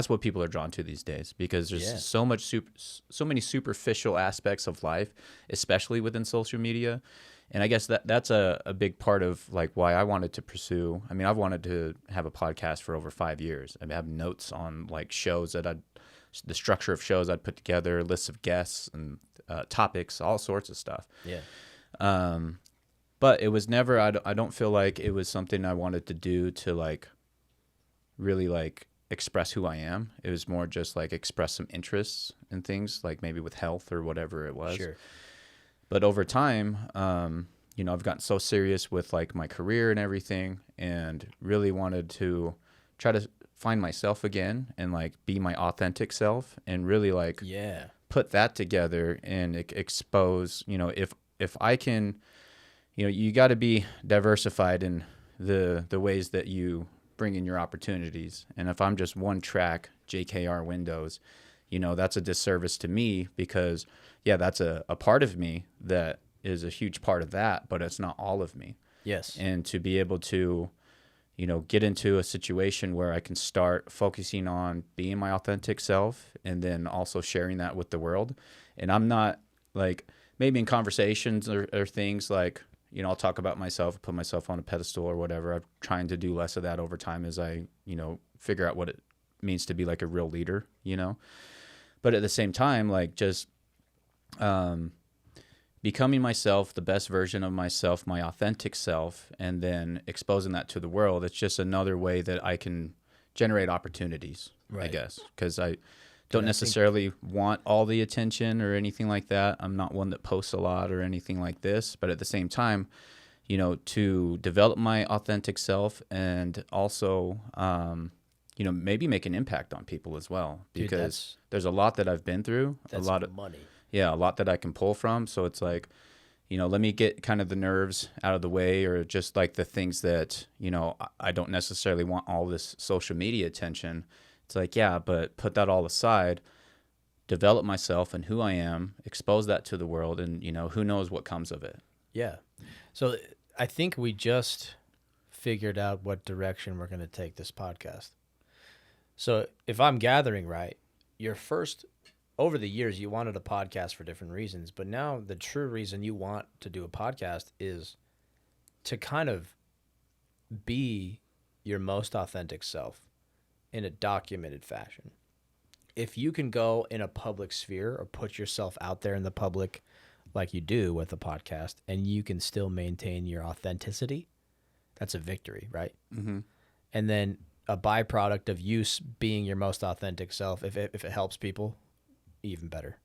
what people are drawn to these days, because there's so many superficial aspects of life, especially within social media. And I guess that's a big part of like why I wanted to pursue. I mean, I've wanted to have a podcast for over 5 years. I have notes on like shows the structure of shows I'd put together, lists of guests and topics, all sorts of stuff. Yeah. But it was never, I don't feel like it was something I wanted to do to like really like express who I am. It was more just like express some interests in things, like maybe with health or whatever it was. Sure. But over time, I've gotten so serious with like my career and everything, and really wanted to try to find myself again and like be my authentic self, and really like put that together and expose, if I can, you got to be diversified in the ways that you bring in your opportunities. And if I'm just one track JKR Windows, that's a disservice to me, because that's a part of me that is a huge part of that, but it's not all of me. Yes. And to be able to, get into a situation where I can start focusing on being my authentic self and then also sharing that with the world. And I'm not like, maybe in conversations or things like, I'll talk about myself, put myself on a pedestal or whatever. I'm trying to do less of that over time as I, figure out what it means to be like a real leader, But at the same time, like just becoming myself, the best version of myself, my authentic self, and then exposing that to the world. It's just another way that I can generate opportunities, I guess, because I don't necessarily want all the attention or anything like that. I'm not one that posts a lot or anything like this, but at the same time, to develop my authentic self and also, maybe make an impact on people as well, because there's a lot that I've been through, a lot of money. Yeah, a lot that I can pull from. So it's like, let me get kind of the nerves out of the way, or just like the things that, I don't necessarily want all this social media attention. It's like, yeah, but put that all aside, develop myself and who I am, expose that to the world, and, who knows what comes of it. Yeah. So I think we just figured out what direction we're going to take this podcast. So if I'm gathering right, over the years, you wanted a podcast for different reasons, but now the true reason you want to do a podcast is to kind of be your most authentic self in a documented fashion. If you can go in a public sphere or put yourself out there in the public like you do with a podcast, and you can still maintain your authenticity, that's a victory, right? Mm-hmm. And then a byproduct of you being your most authentic self, if it helps people, even better.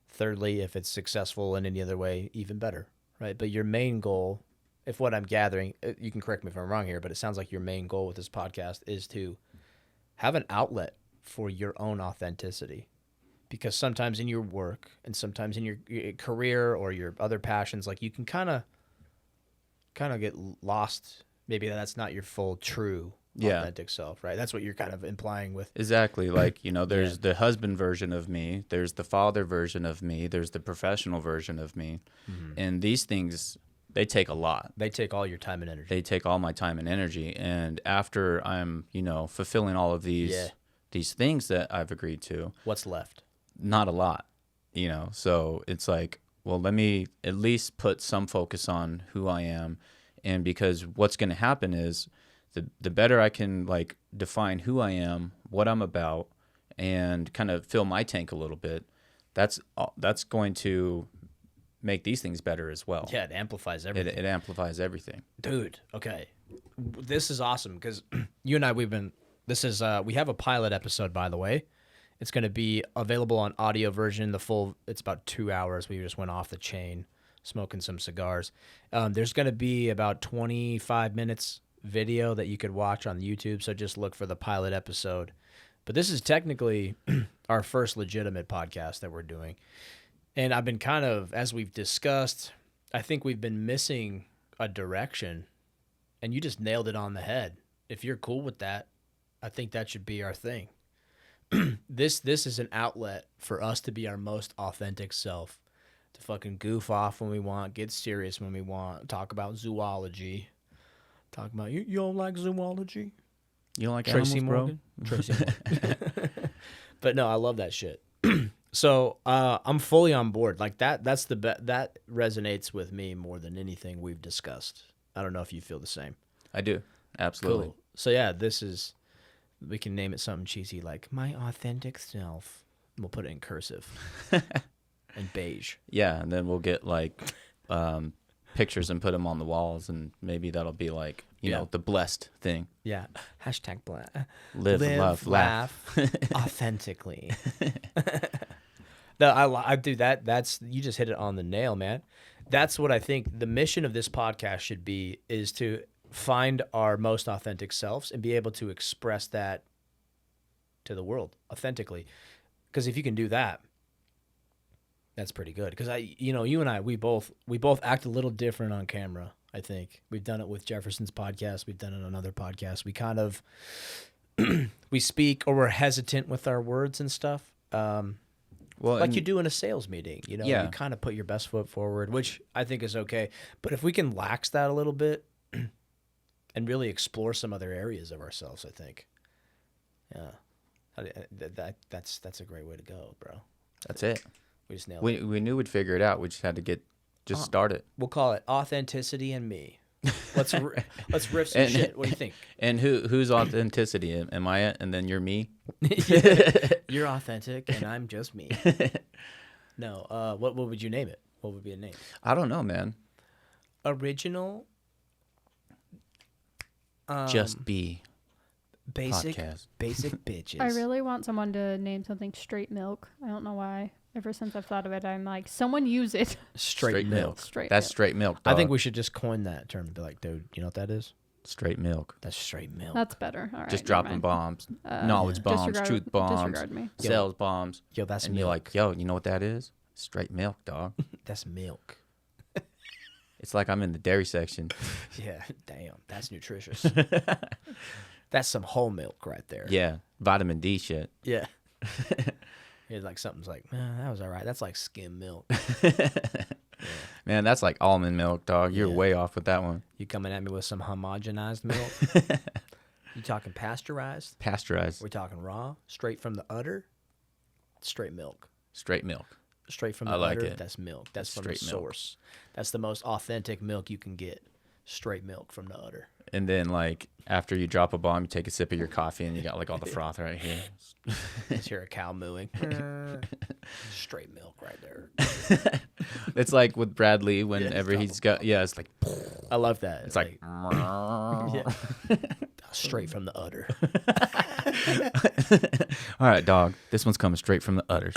Thirdly, if it's successful in any other way, even better, right? But your main goal, if what I'm gathering, you can correct me if I'm wrong here, but it sounds like your main goal with this podcast is to have an outlet for your own authenticity. Because sometimes in your work and sometimes in your career or your other passions, like you can kind of get lost. Maybe that's not your full, true authentic self, right? That's what you're kind of implying with. Exactly. Like, there's the husband version of me, there's the father version of me, there's the professional version of me. Mm-hmm. And these things, they take a lot. They take all your time and energy. They take all my time and energy. And after I'm, fulfilling all of these things that I've agreed to, what's left? Not a lot, So it's like, well, let me at least put some focus on who I am. And because what's going to happen is, the better I can like define who I am, what I'm about, and kind of fill my tank a little bit, that's going to make these things better as well. Yeah, it amplifies everything. It amplifies everything. Dude, okay. This is awesome because you and I, we have a pilot episode, by the way. It's going to be available on audio version, it's about 2 hours. We just went off the chain smoking some cigars. There's going to be about 25 minutes video that you could watch on YouTube, so just look for the pilot episode. But this is technically our first legitimate podcast that we're doing. And I've been kind of, as we've discussed, I think we've been missing a direction, and you just nailed it on the head. If you're cool with that, I think that should be our thing. This is an outlet for us to be our most authentic self, to fucking goof off when we want, get serious when we want, talk about zoology. Talking about you don't like zoology? You don't like Tracy animals, Morgan? bro? Tracy Morgan. But no, I love that shit. So I'm fully on board. Like that resonates with me more than anything we've discussed. I don't know if you feel the same. I do. Absolutely. Cool. So yeah, we can name it something cheesy like My Authentic Self. We'll put it in cursive and beige. Yeah, and then we'll get like pictures and put them on the walls, and maybe that'll be like, you know, the blessed thing. Yeah. Hashtag blessed. Live, love, laugh. Authentically. No, I do that. You just hit it on the nail, man. That's what I think the mission of this podcast should be, is to find our most authentic selves and be able to express that to the world authentically. Because if you can do that, that's pretty good. Because you and I, we both act a little different on camera. I think we've done it with Jefferson's podcast. We've done it on other podcasts. We kind of we speak, or we're hesitant with our words and stuff. Well, like you do in a sales meeting. You know, Yeah. you kind of put your best foot forward, which I think is okay. But if we can lax that a little bit and really explore some other areas of ourselves, I think, yeah, that's a great way to go, bro. That's it. We just nailed it. We knew we'd figure it out. We just had to just start it. We'll call it authenticity and me. Let's riff some shit. What do you think? And who's authenticity? Am I it? And then you're me? You're authentic, and I'm just me. No, what would you name it? What would be a name? I don't know, man. Original. Just be Basic podcast. Basic bitches. I really want someone to name something straight milk. I don't know why. Ever since I've thought of it, I'm like, someone use it. Straight milk. That's straight milk. Dog. I think we should just coin that term and be like, dude, you know what that is? straight milk. That's straight milk. That's better. All right. Just never dropping mind. bombs, knowledge bombs, truth bombs, Disregard me. sales bombs. Yo, that's and milk. you're like, yo, you know what that is? Straight milk, dog. That's milk. It's like I'm in the dairy section. Yeah, damn. That's nutritious. That's some whole milk right there. Yeah, vitamin D shit. Yeah. It's like something's like, that was all right. That's like skim milk. Man, that's like almond milk, dog. You're Yeah. way off with that one. You coming at me with some homogenized milk? You talking pasteurized? Pasteurized. We're talking raw, straight from the udder. Straight milk. Straight milk. Straight from the I like udder. it. That's milk. That's from Straight the milk. source. That's the most authentic milk you can get. Straight milk from the udder. And then, like, after you drop a bomb, you take a sip of your coffee, and you got, like, all the froth right here. Just hear a cow mooing. Straight milk right there. It's like with Bradley, whenever it's he's got, it's like, I love that. it's like, yeah. Straight from the udder. all right, dog, this one's coming straight from the udders.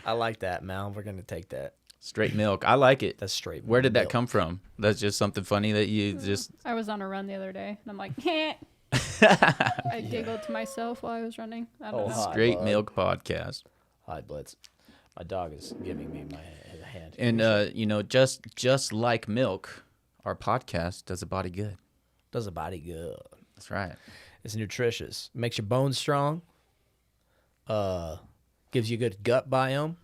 I like that, Mal. We're going to take that. Straight milk. I like it. That's straight Where did that milk. come from? That's just something funny that you just... I was on a run the other day, and I'm like, I giggled to myself while I was running. I don't know. hi, Straight bud. milk podcast. Hi, Blitz. My dog is giving me his hand. And, just like milk, our podcast does a body good. Does a body good. That's right. It's nutritious. Makes your bones strong. Gives you a good gut biome.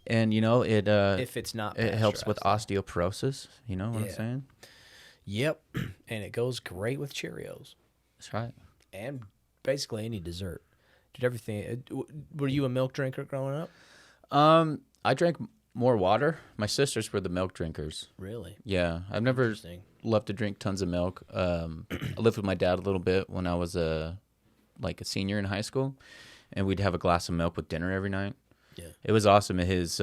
And, it If it's not it helps with pasteurized. osteoporosis. You know what I'm Yeah. saying? Yep. And it goes great with Cheerios. That's right. And basically any dessert. Did everything. Were you a milk drinker growing up? I drank more water. My sisters were the milk drinkers. Really? Yeah. I've never Interesting. loved to drink tons of milk. I lived with my dad a little bit when I was a senior in high school, and we'd have a glass of milk with dinner every night. Yeah. It was awesome. His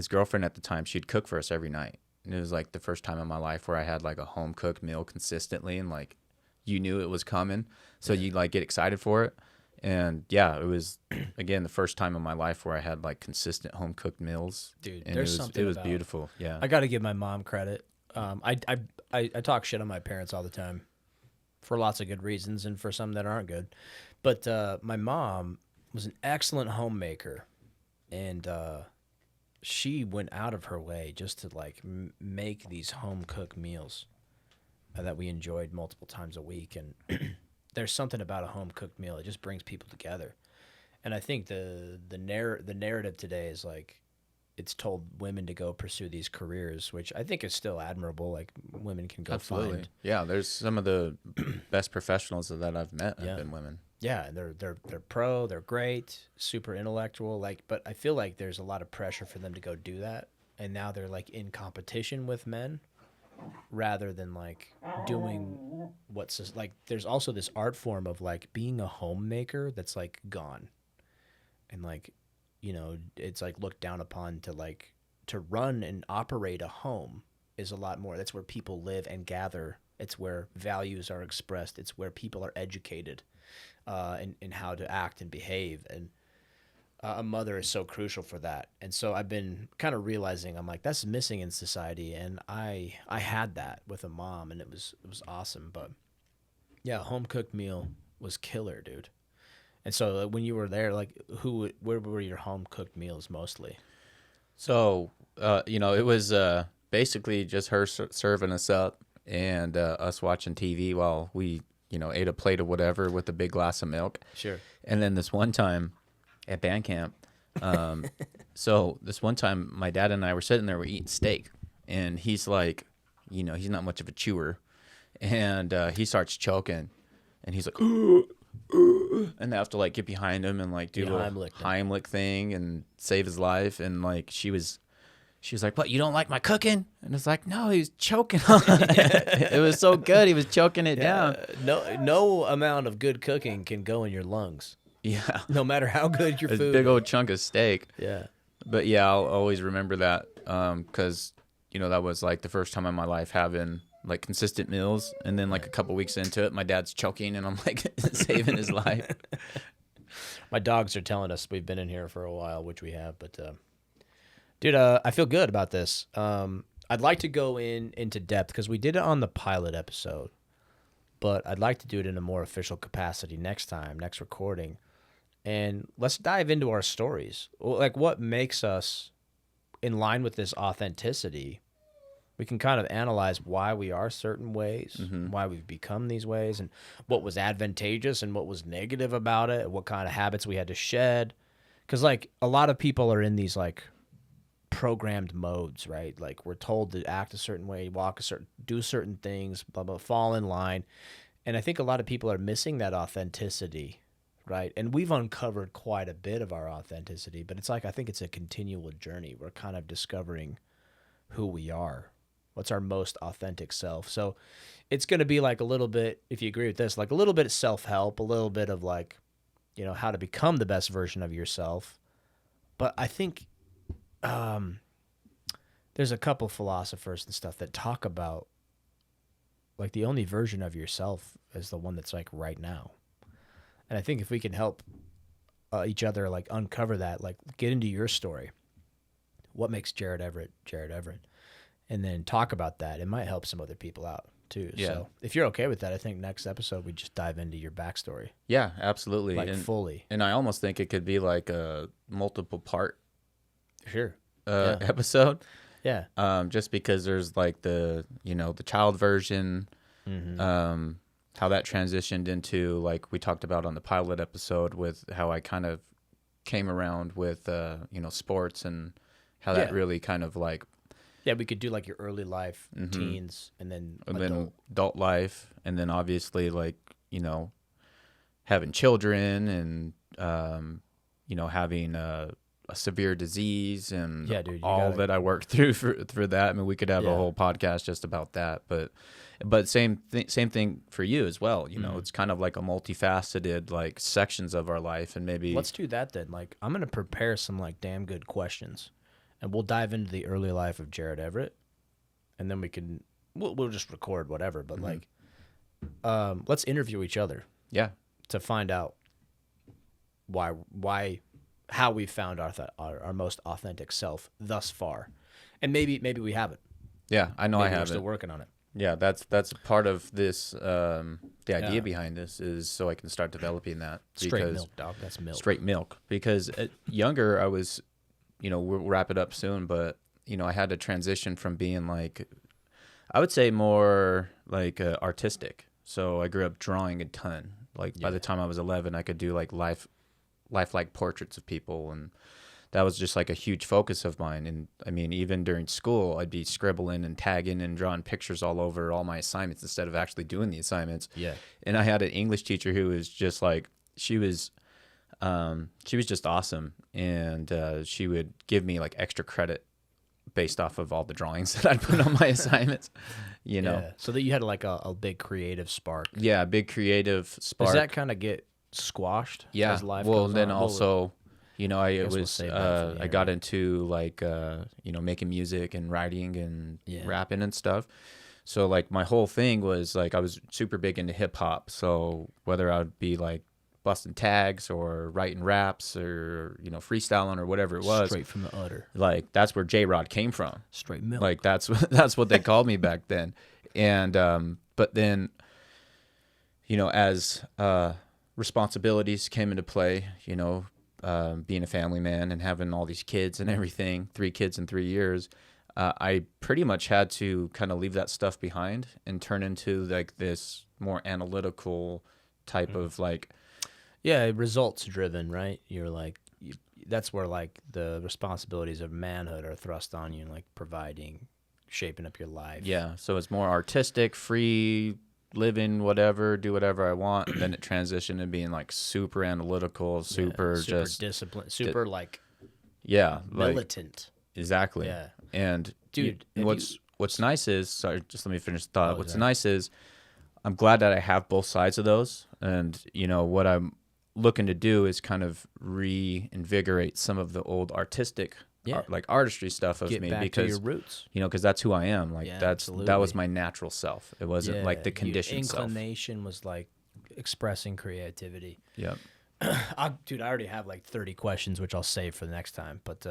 girlfriend at the time, she'd cook for us every night. And it was like the first time in my life where I had like a home cooked meal consistently, and like you knew it was coming, so you like get excited for it. And yeah, it was again the first time in my life where I had like consistent home cooked meals. Dude, and there's it was, something it was about- beautiful. Yeah. I got to give my mom credit. I talk shit on my parents all the time for lots of good reasons and for some that aren't good. But my mom was an excellent homemaker, and she went out of her way just to like make these home cooked meals that we enjoyed multiple times a week. And there's something about a home cooked meal; it just brings people together. And I think the narrative today is like, it's told women to go pursue these careers, which I think is still admirable. Like women can go find. Yeah, there's some of the best professionals that I've met have been women. Yeah, and they're pro, they're great, super intellectual. Like, but I feel like there's a lot of pressure for them to go do that, and now they're like in competition with men, rather than like doing what's like. There's also this art form of like being a homemaker that's like gone, and like, it's like looked down upon to like to run and operate a home is a lot more. That's where people live and gather. It's where values are expressed. It's where people are educated in how to act and behave. And a mother is so crucial for that. And so I've been kind of realizing, I'm like, that's missing in society. And I had that with a mom, and it was awesome. But yeah, a home cooked meal was killer, dude. And so when you were there, like, where were your home cooked meals mostly? So, it was basically just her serving us up and us watching TV while we, ate a plate of whatever with a big glass of milk. Sure. And then this one time, at band camp. So this one time, my dad and I were sitting there, we're eating steak, and he's like, he's not much of a chewer, and he starts choking, and he's like, and they have to like get behind him and like do a Heimlich thing and save his life, and like she was like, "What? You don't like my cooking?" And it's like, "No, he was choking on it. It was so good, he was choking it down." No amount of good cooking can go in your lungs. Yeah. No matter how good your A food. big old chunk of steak. Yeah. But yeah, I'll always remember that because that was like the first time in my life having like consistent meals, and then like a couple weeks into it, my dad's choking, and I'm like saving his life. My dogs are telling us we've been in here for a while, which we have, but dude, I feel good about this. I'd like to go into depth because we did it on the pilot episode, but I'd like to do it in a more official capacity next recording. And let's dive into our stories. Like, what makes us in line with this authenticity? We can kind of analyze why we are certain ways, why we've become these ways, and what was advantageous and what was negative about it, what kind of habits we had to shed. Because, like, a lot of people are in these, like, programmed modes, right? Like, we're told to act a certain way, do certain things, blah, blah, fall in line. And I think a lot of people are missing that authenticity, right? And we've uncovered quite a bit of our authenticity, but it's like, I think it's a continual journey. We're kind of discovering who we are. What's our most authentic self? So it's going to be like a little bit, if you agree with this, like a little bit of self-help, a little bit of like, how to become the best version of yourself. But I think there's a couple philosophers and stuff that talk about like the only version of yourself is the one that's like right now. And I think if we can help each other like uncover that, like get into your story, what makes Jared Everett, and then talk about that, it might help some other people out too. Yeah. So if you're okay with that, I think next episode we just dive into your backstory. Yeah, absolutely. Like fully. And I almost think it could be like a multiple part episode. Yeah. Just because there's like the child version, how that transitioned into like we talked about on the pilot episode with how I kind of came around with sports and how that really kind of like we could do like your early life, teens, and then adult life, and then obviously like having children and having a severe disease and all that I worked through for that. I mean, we could have a whole podcast just about that, but same thing for you as well. It's kind of like a multifaceted like sections of our life, and maybe let's do that then. Like, I'm gonna prepare some like damn good questions, and we'll dive into the early life of Jared Everett, and then we'll just record whatever. But like, let's interview each other. Yeah, to find out how we found our most authentic self thus far, and maybe we haven't. Yeah, I know. Maybe we're still working on it. Yeah, that's part of this. The idea behind this is so I can start developing that. Straight milk, dog. That's milk. Straight milk. Because younger, I was, we'll wrap it up soon, but I had to transition from being like, I would say more like artistic. So I grew up drawing a ton. Like by the time I was 11, I could do like lifelike portraits of people, and that was just like a huge focus of mine. And I mean, even during school, I'd be scribbling and tagging and drawing pictures all over all my assignments instead of actually doing the assignments. Yeah. And I had an English teacher who was just like, she was just awesome. And she would give me like extra credit based off of all the drawings that I'd put on my assignments, Yeah. So that you had like a big creative spark. Yeah, a big creative spark. Does that kind of get squashed as life well, goes then on? also... I I got into like, making music and writing and rapping and stuff. So like my whole thing was like, I was super big into hip hop. So whether I would be like busting tags or writing raps or, freestyling or whatever it was. Straight from the udder. Like that's where J-Rod came from. Straight milk. Like that's what they called me back then. And, but then, as, responsibilities came into play, being a family man and having all these kids and everything, 3 kids in 3 years, I pretty much had to kind of leave that stuff behind and turn into like this more analytical type of like... Yeah, results driven, right? You're like that's where like the responsibilities of manhood are thrust on you, like providing, shaping up your life. Yeah, so it's more artistic, free living, whatever, do whatever I want, and then it transitioned to being like super analytical, super just disciplined, super like like militant. Exactly. Yeah. And Dude, what's nice is, sorry, just let me finish the thought. Oh, What's sorry. nice is I'm glad that I have both sides of those, and what I'm looking to do is kind of reinvigorate some of the old artistic like artistry stuff of Get me, back because to your roots. because that's who I am. Like that was absolutely. my natural self. It wasn't like the conditioned your inclination was like expressing creativity. Yep. Dude, I already have like 30 questions, which I'll save for the next time, but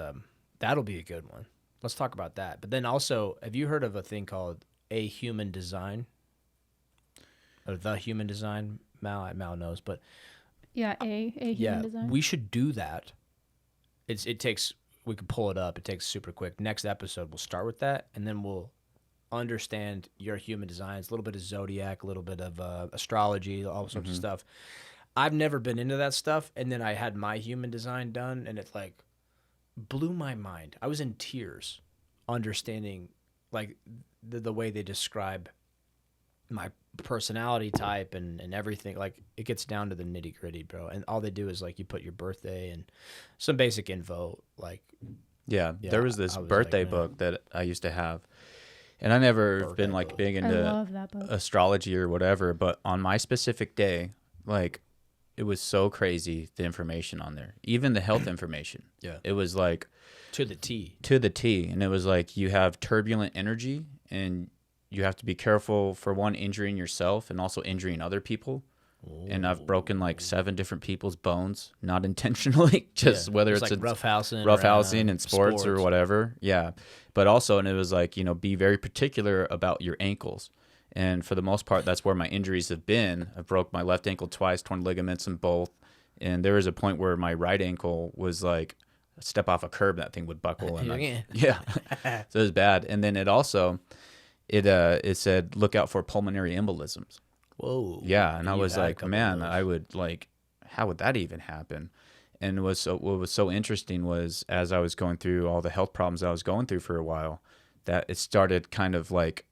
that'll be a good one. Let's talk about that. But then also, have you heard of a thing called A Human Design? Or The Human Design? Mal knows, but Yeah, a human design. we should do that. It takes, we can pull it up. It takes super quick. Next episode, we'll start with that, and then we'll understand your human designs, a little bit of zodiac, a little bit of astrology, all sorts of stuff. I've never been into that stuff, and then I had my human design done, and it like blew my mind. I was in tears understanding like the way they describe my personality type and everything. Like it gets down to the nitty gritty, bro. And all they do is like you put your birthday and some basic info. Like Yeah, there was this I was birthday like, book that I used to have, and I never been like big I into love that book. astrology or whatever, but on my specific day, like it was so crazy, the information on there, even the health information. Yeah. It was like to the T. to the T. And it was like, you have turbulent energy and you have to be careful for one, injuring yourself and also injuring other people. Ooh. And I've broken like 7 different people's bones, not intentionally, just whether it's like roughhousing in sports or whatever. Yeah. But also, and it was like, be very particular about your ankles. And for the most part, that's where my injuries have been. I broke my left ankle twice, torn ligaments in both. And there was a point where my right ankle was like, step off a curb, that thing would buckle. And yeah. So it was bad. And then it also, it said, look out for pulmonary embolisms. Whoa. Yeah. And I was like, man, I would like, how would that even happen? And what was so interesting was, as I was going through all the health problems I was going through for a while, that it started kind of like,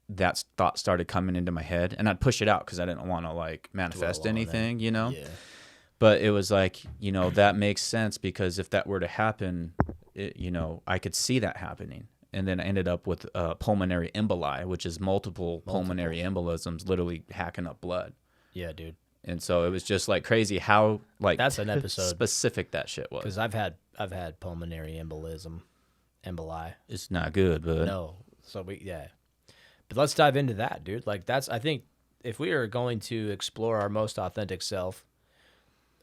that thought started coming into my head, and I'd push it out because I didn't want to like manifest anything, Yeah. But it was like, that makes sense, because if that were to happen, I could see that happening. And then I ended up with pulmonary emboli, which is multiple pulmonary embolisms, literally hacking up blood. Yeah, dude. And so it was just like crazy how like that's an episode specific that shit was. Because I've had pulmonary emboli. It's not good, but no. So but let's dive into that, dude. Like I think if we are going to explore our most authentic self,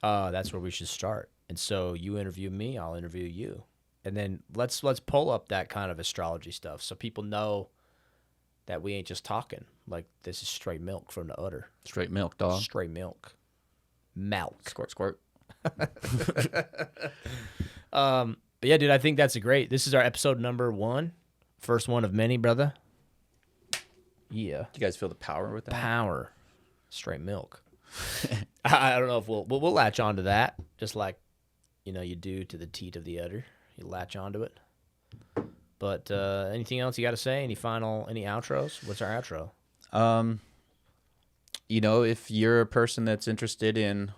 that's where we should start. And so you interview me, I'll interview you. And then let's pull up that kind of astrology stuff so people know that we ain't just talking. Like this is straight milk from the udder. Straight milk, dog. Straight milk. Milk. Squirt, squirt. But yeah, dude, I think that's this is our episode number 1. First one of many, brother. Yeah. Do you guys feel the power with that? Power. Straight milk. I don't know if we'll latch onto that, just like, you do to the teat of the udder. You latch onto it. But anything else you got to say? Any outros? What's our outro? If you're a person that's interested in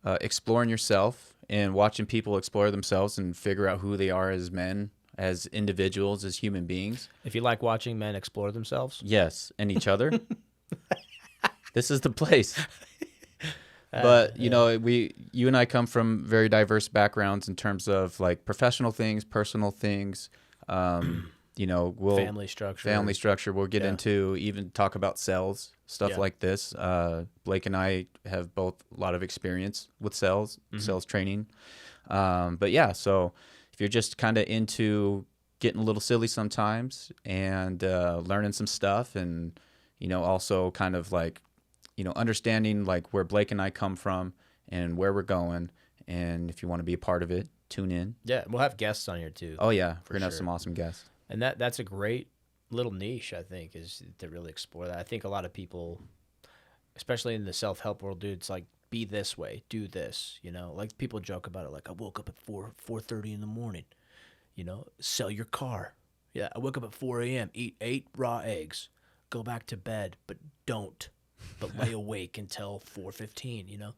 exploring yourself and watching people explore themselves and figure out who they are as men, as individuals, as human beings. If you like watching men explore themselves. Yes, and each other. This is the place. But, you and I come from very diverse backgrounds in terms of like professional things, personal things, family structure. We'll get into, even talk about selves, stuff like this. Blake and I have both a lot of experience with sales training. But yeah, so if you're just kind of into getting a little silly sometimes and learning some stuff, and also kind of like understanding like where Blake and I come from and where we're going, and if you want to be a part of it, tune in. Yeah, we'll have guests on here too. Oh yeah, we're gonna have some awesome guests. And that's a great little niche, I think, is to really explore that. I think a lot of people, especially in the self-help world, dude, it's like be this way, do this, you know. Like people joke about it, like I woke up at 4:30 in the morning, you know, sell your car. Yeah, I woke up at 4 a.m., eat 8 raw eggs, go back to bed, but lay awake until 4:15, you know.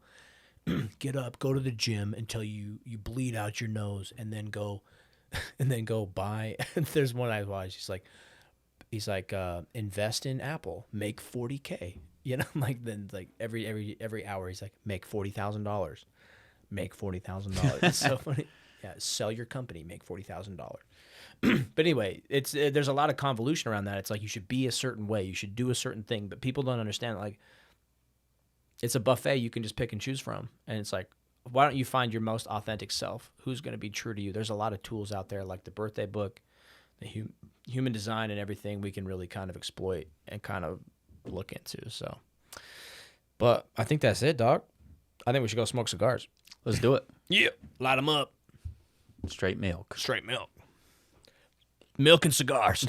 Get up, go to the gym until you bleed out your nose, and then go buy. There's one I watched. He's like invest in Apple, make $40K. You know, like then like every hour he's like make $40,000, make $40,000. It's so funny. Yeah, sell your company, make $40,000. But anyway, there's a lot of convolution around that. It's like you should be a certain way, you should do a certain thing, but people don't understand. Like it's a buffet you can just pick and choose from, and it's like, why don't you find your most authentic self? Who's going to be true to you? There's a lot of tools out there, like the birthday book, the human design, and everything we can really kind of exploit and kind of look into. So, but I think that's it, dog. I think we should go smoke cigars. Let's do it. Yeah, light them up. Straight milk. Straight milk. Milk and cigars.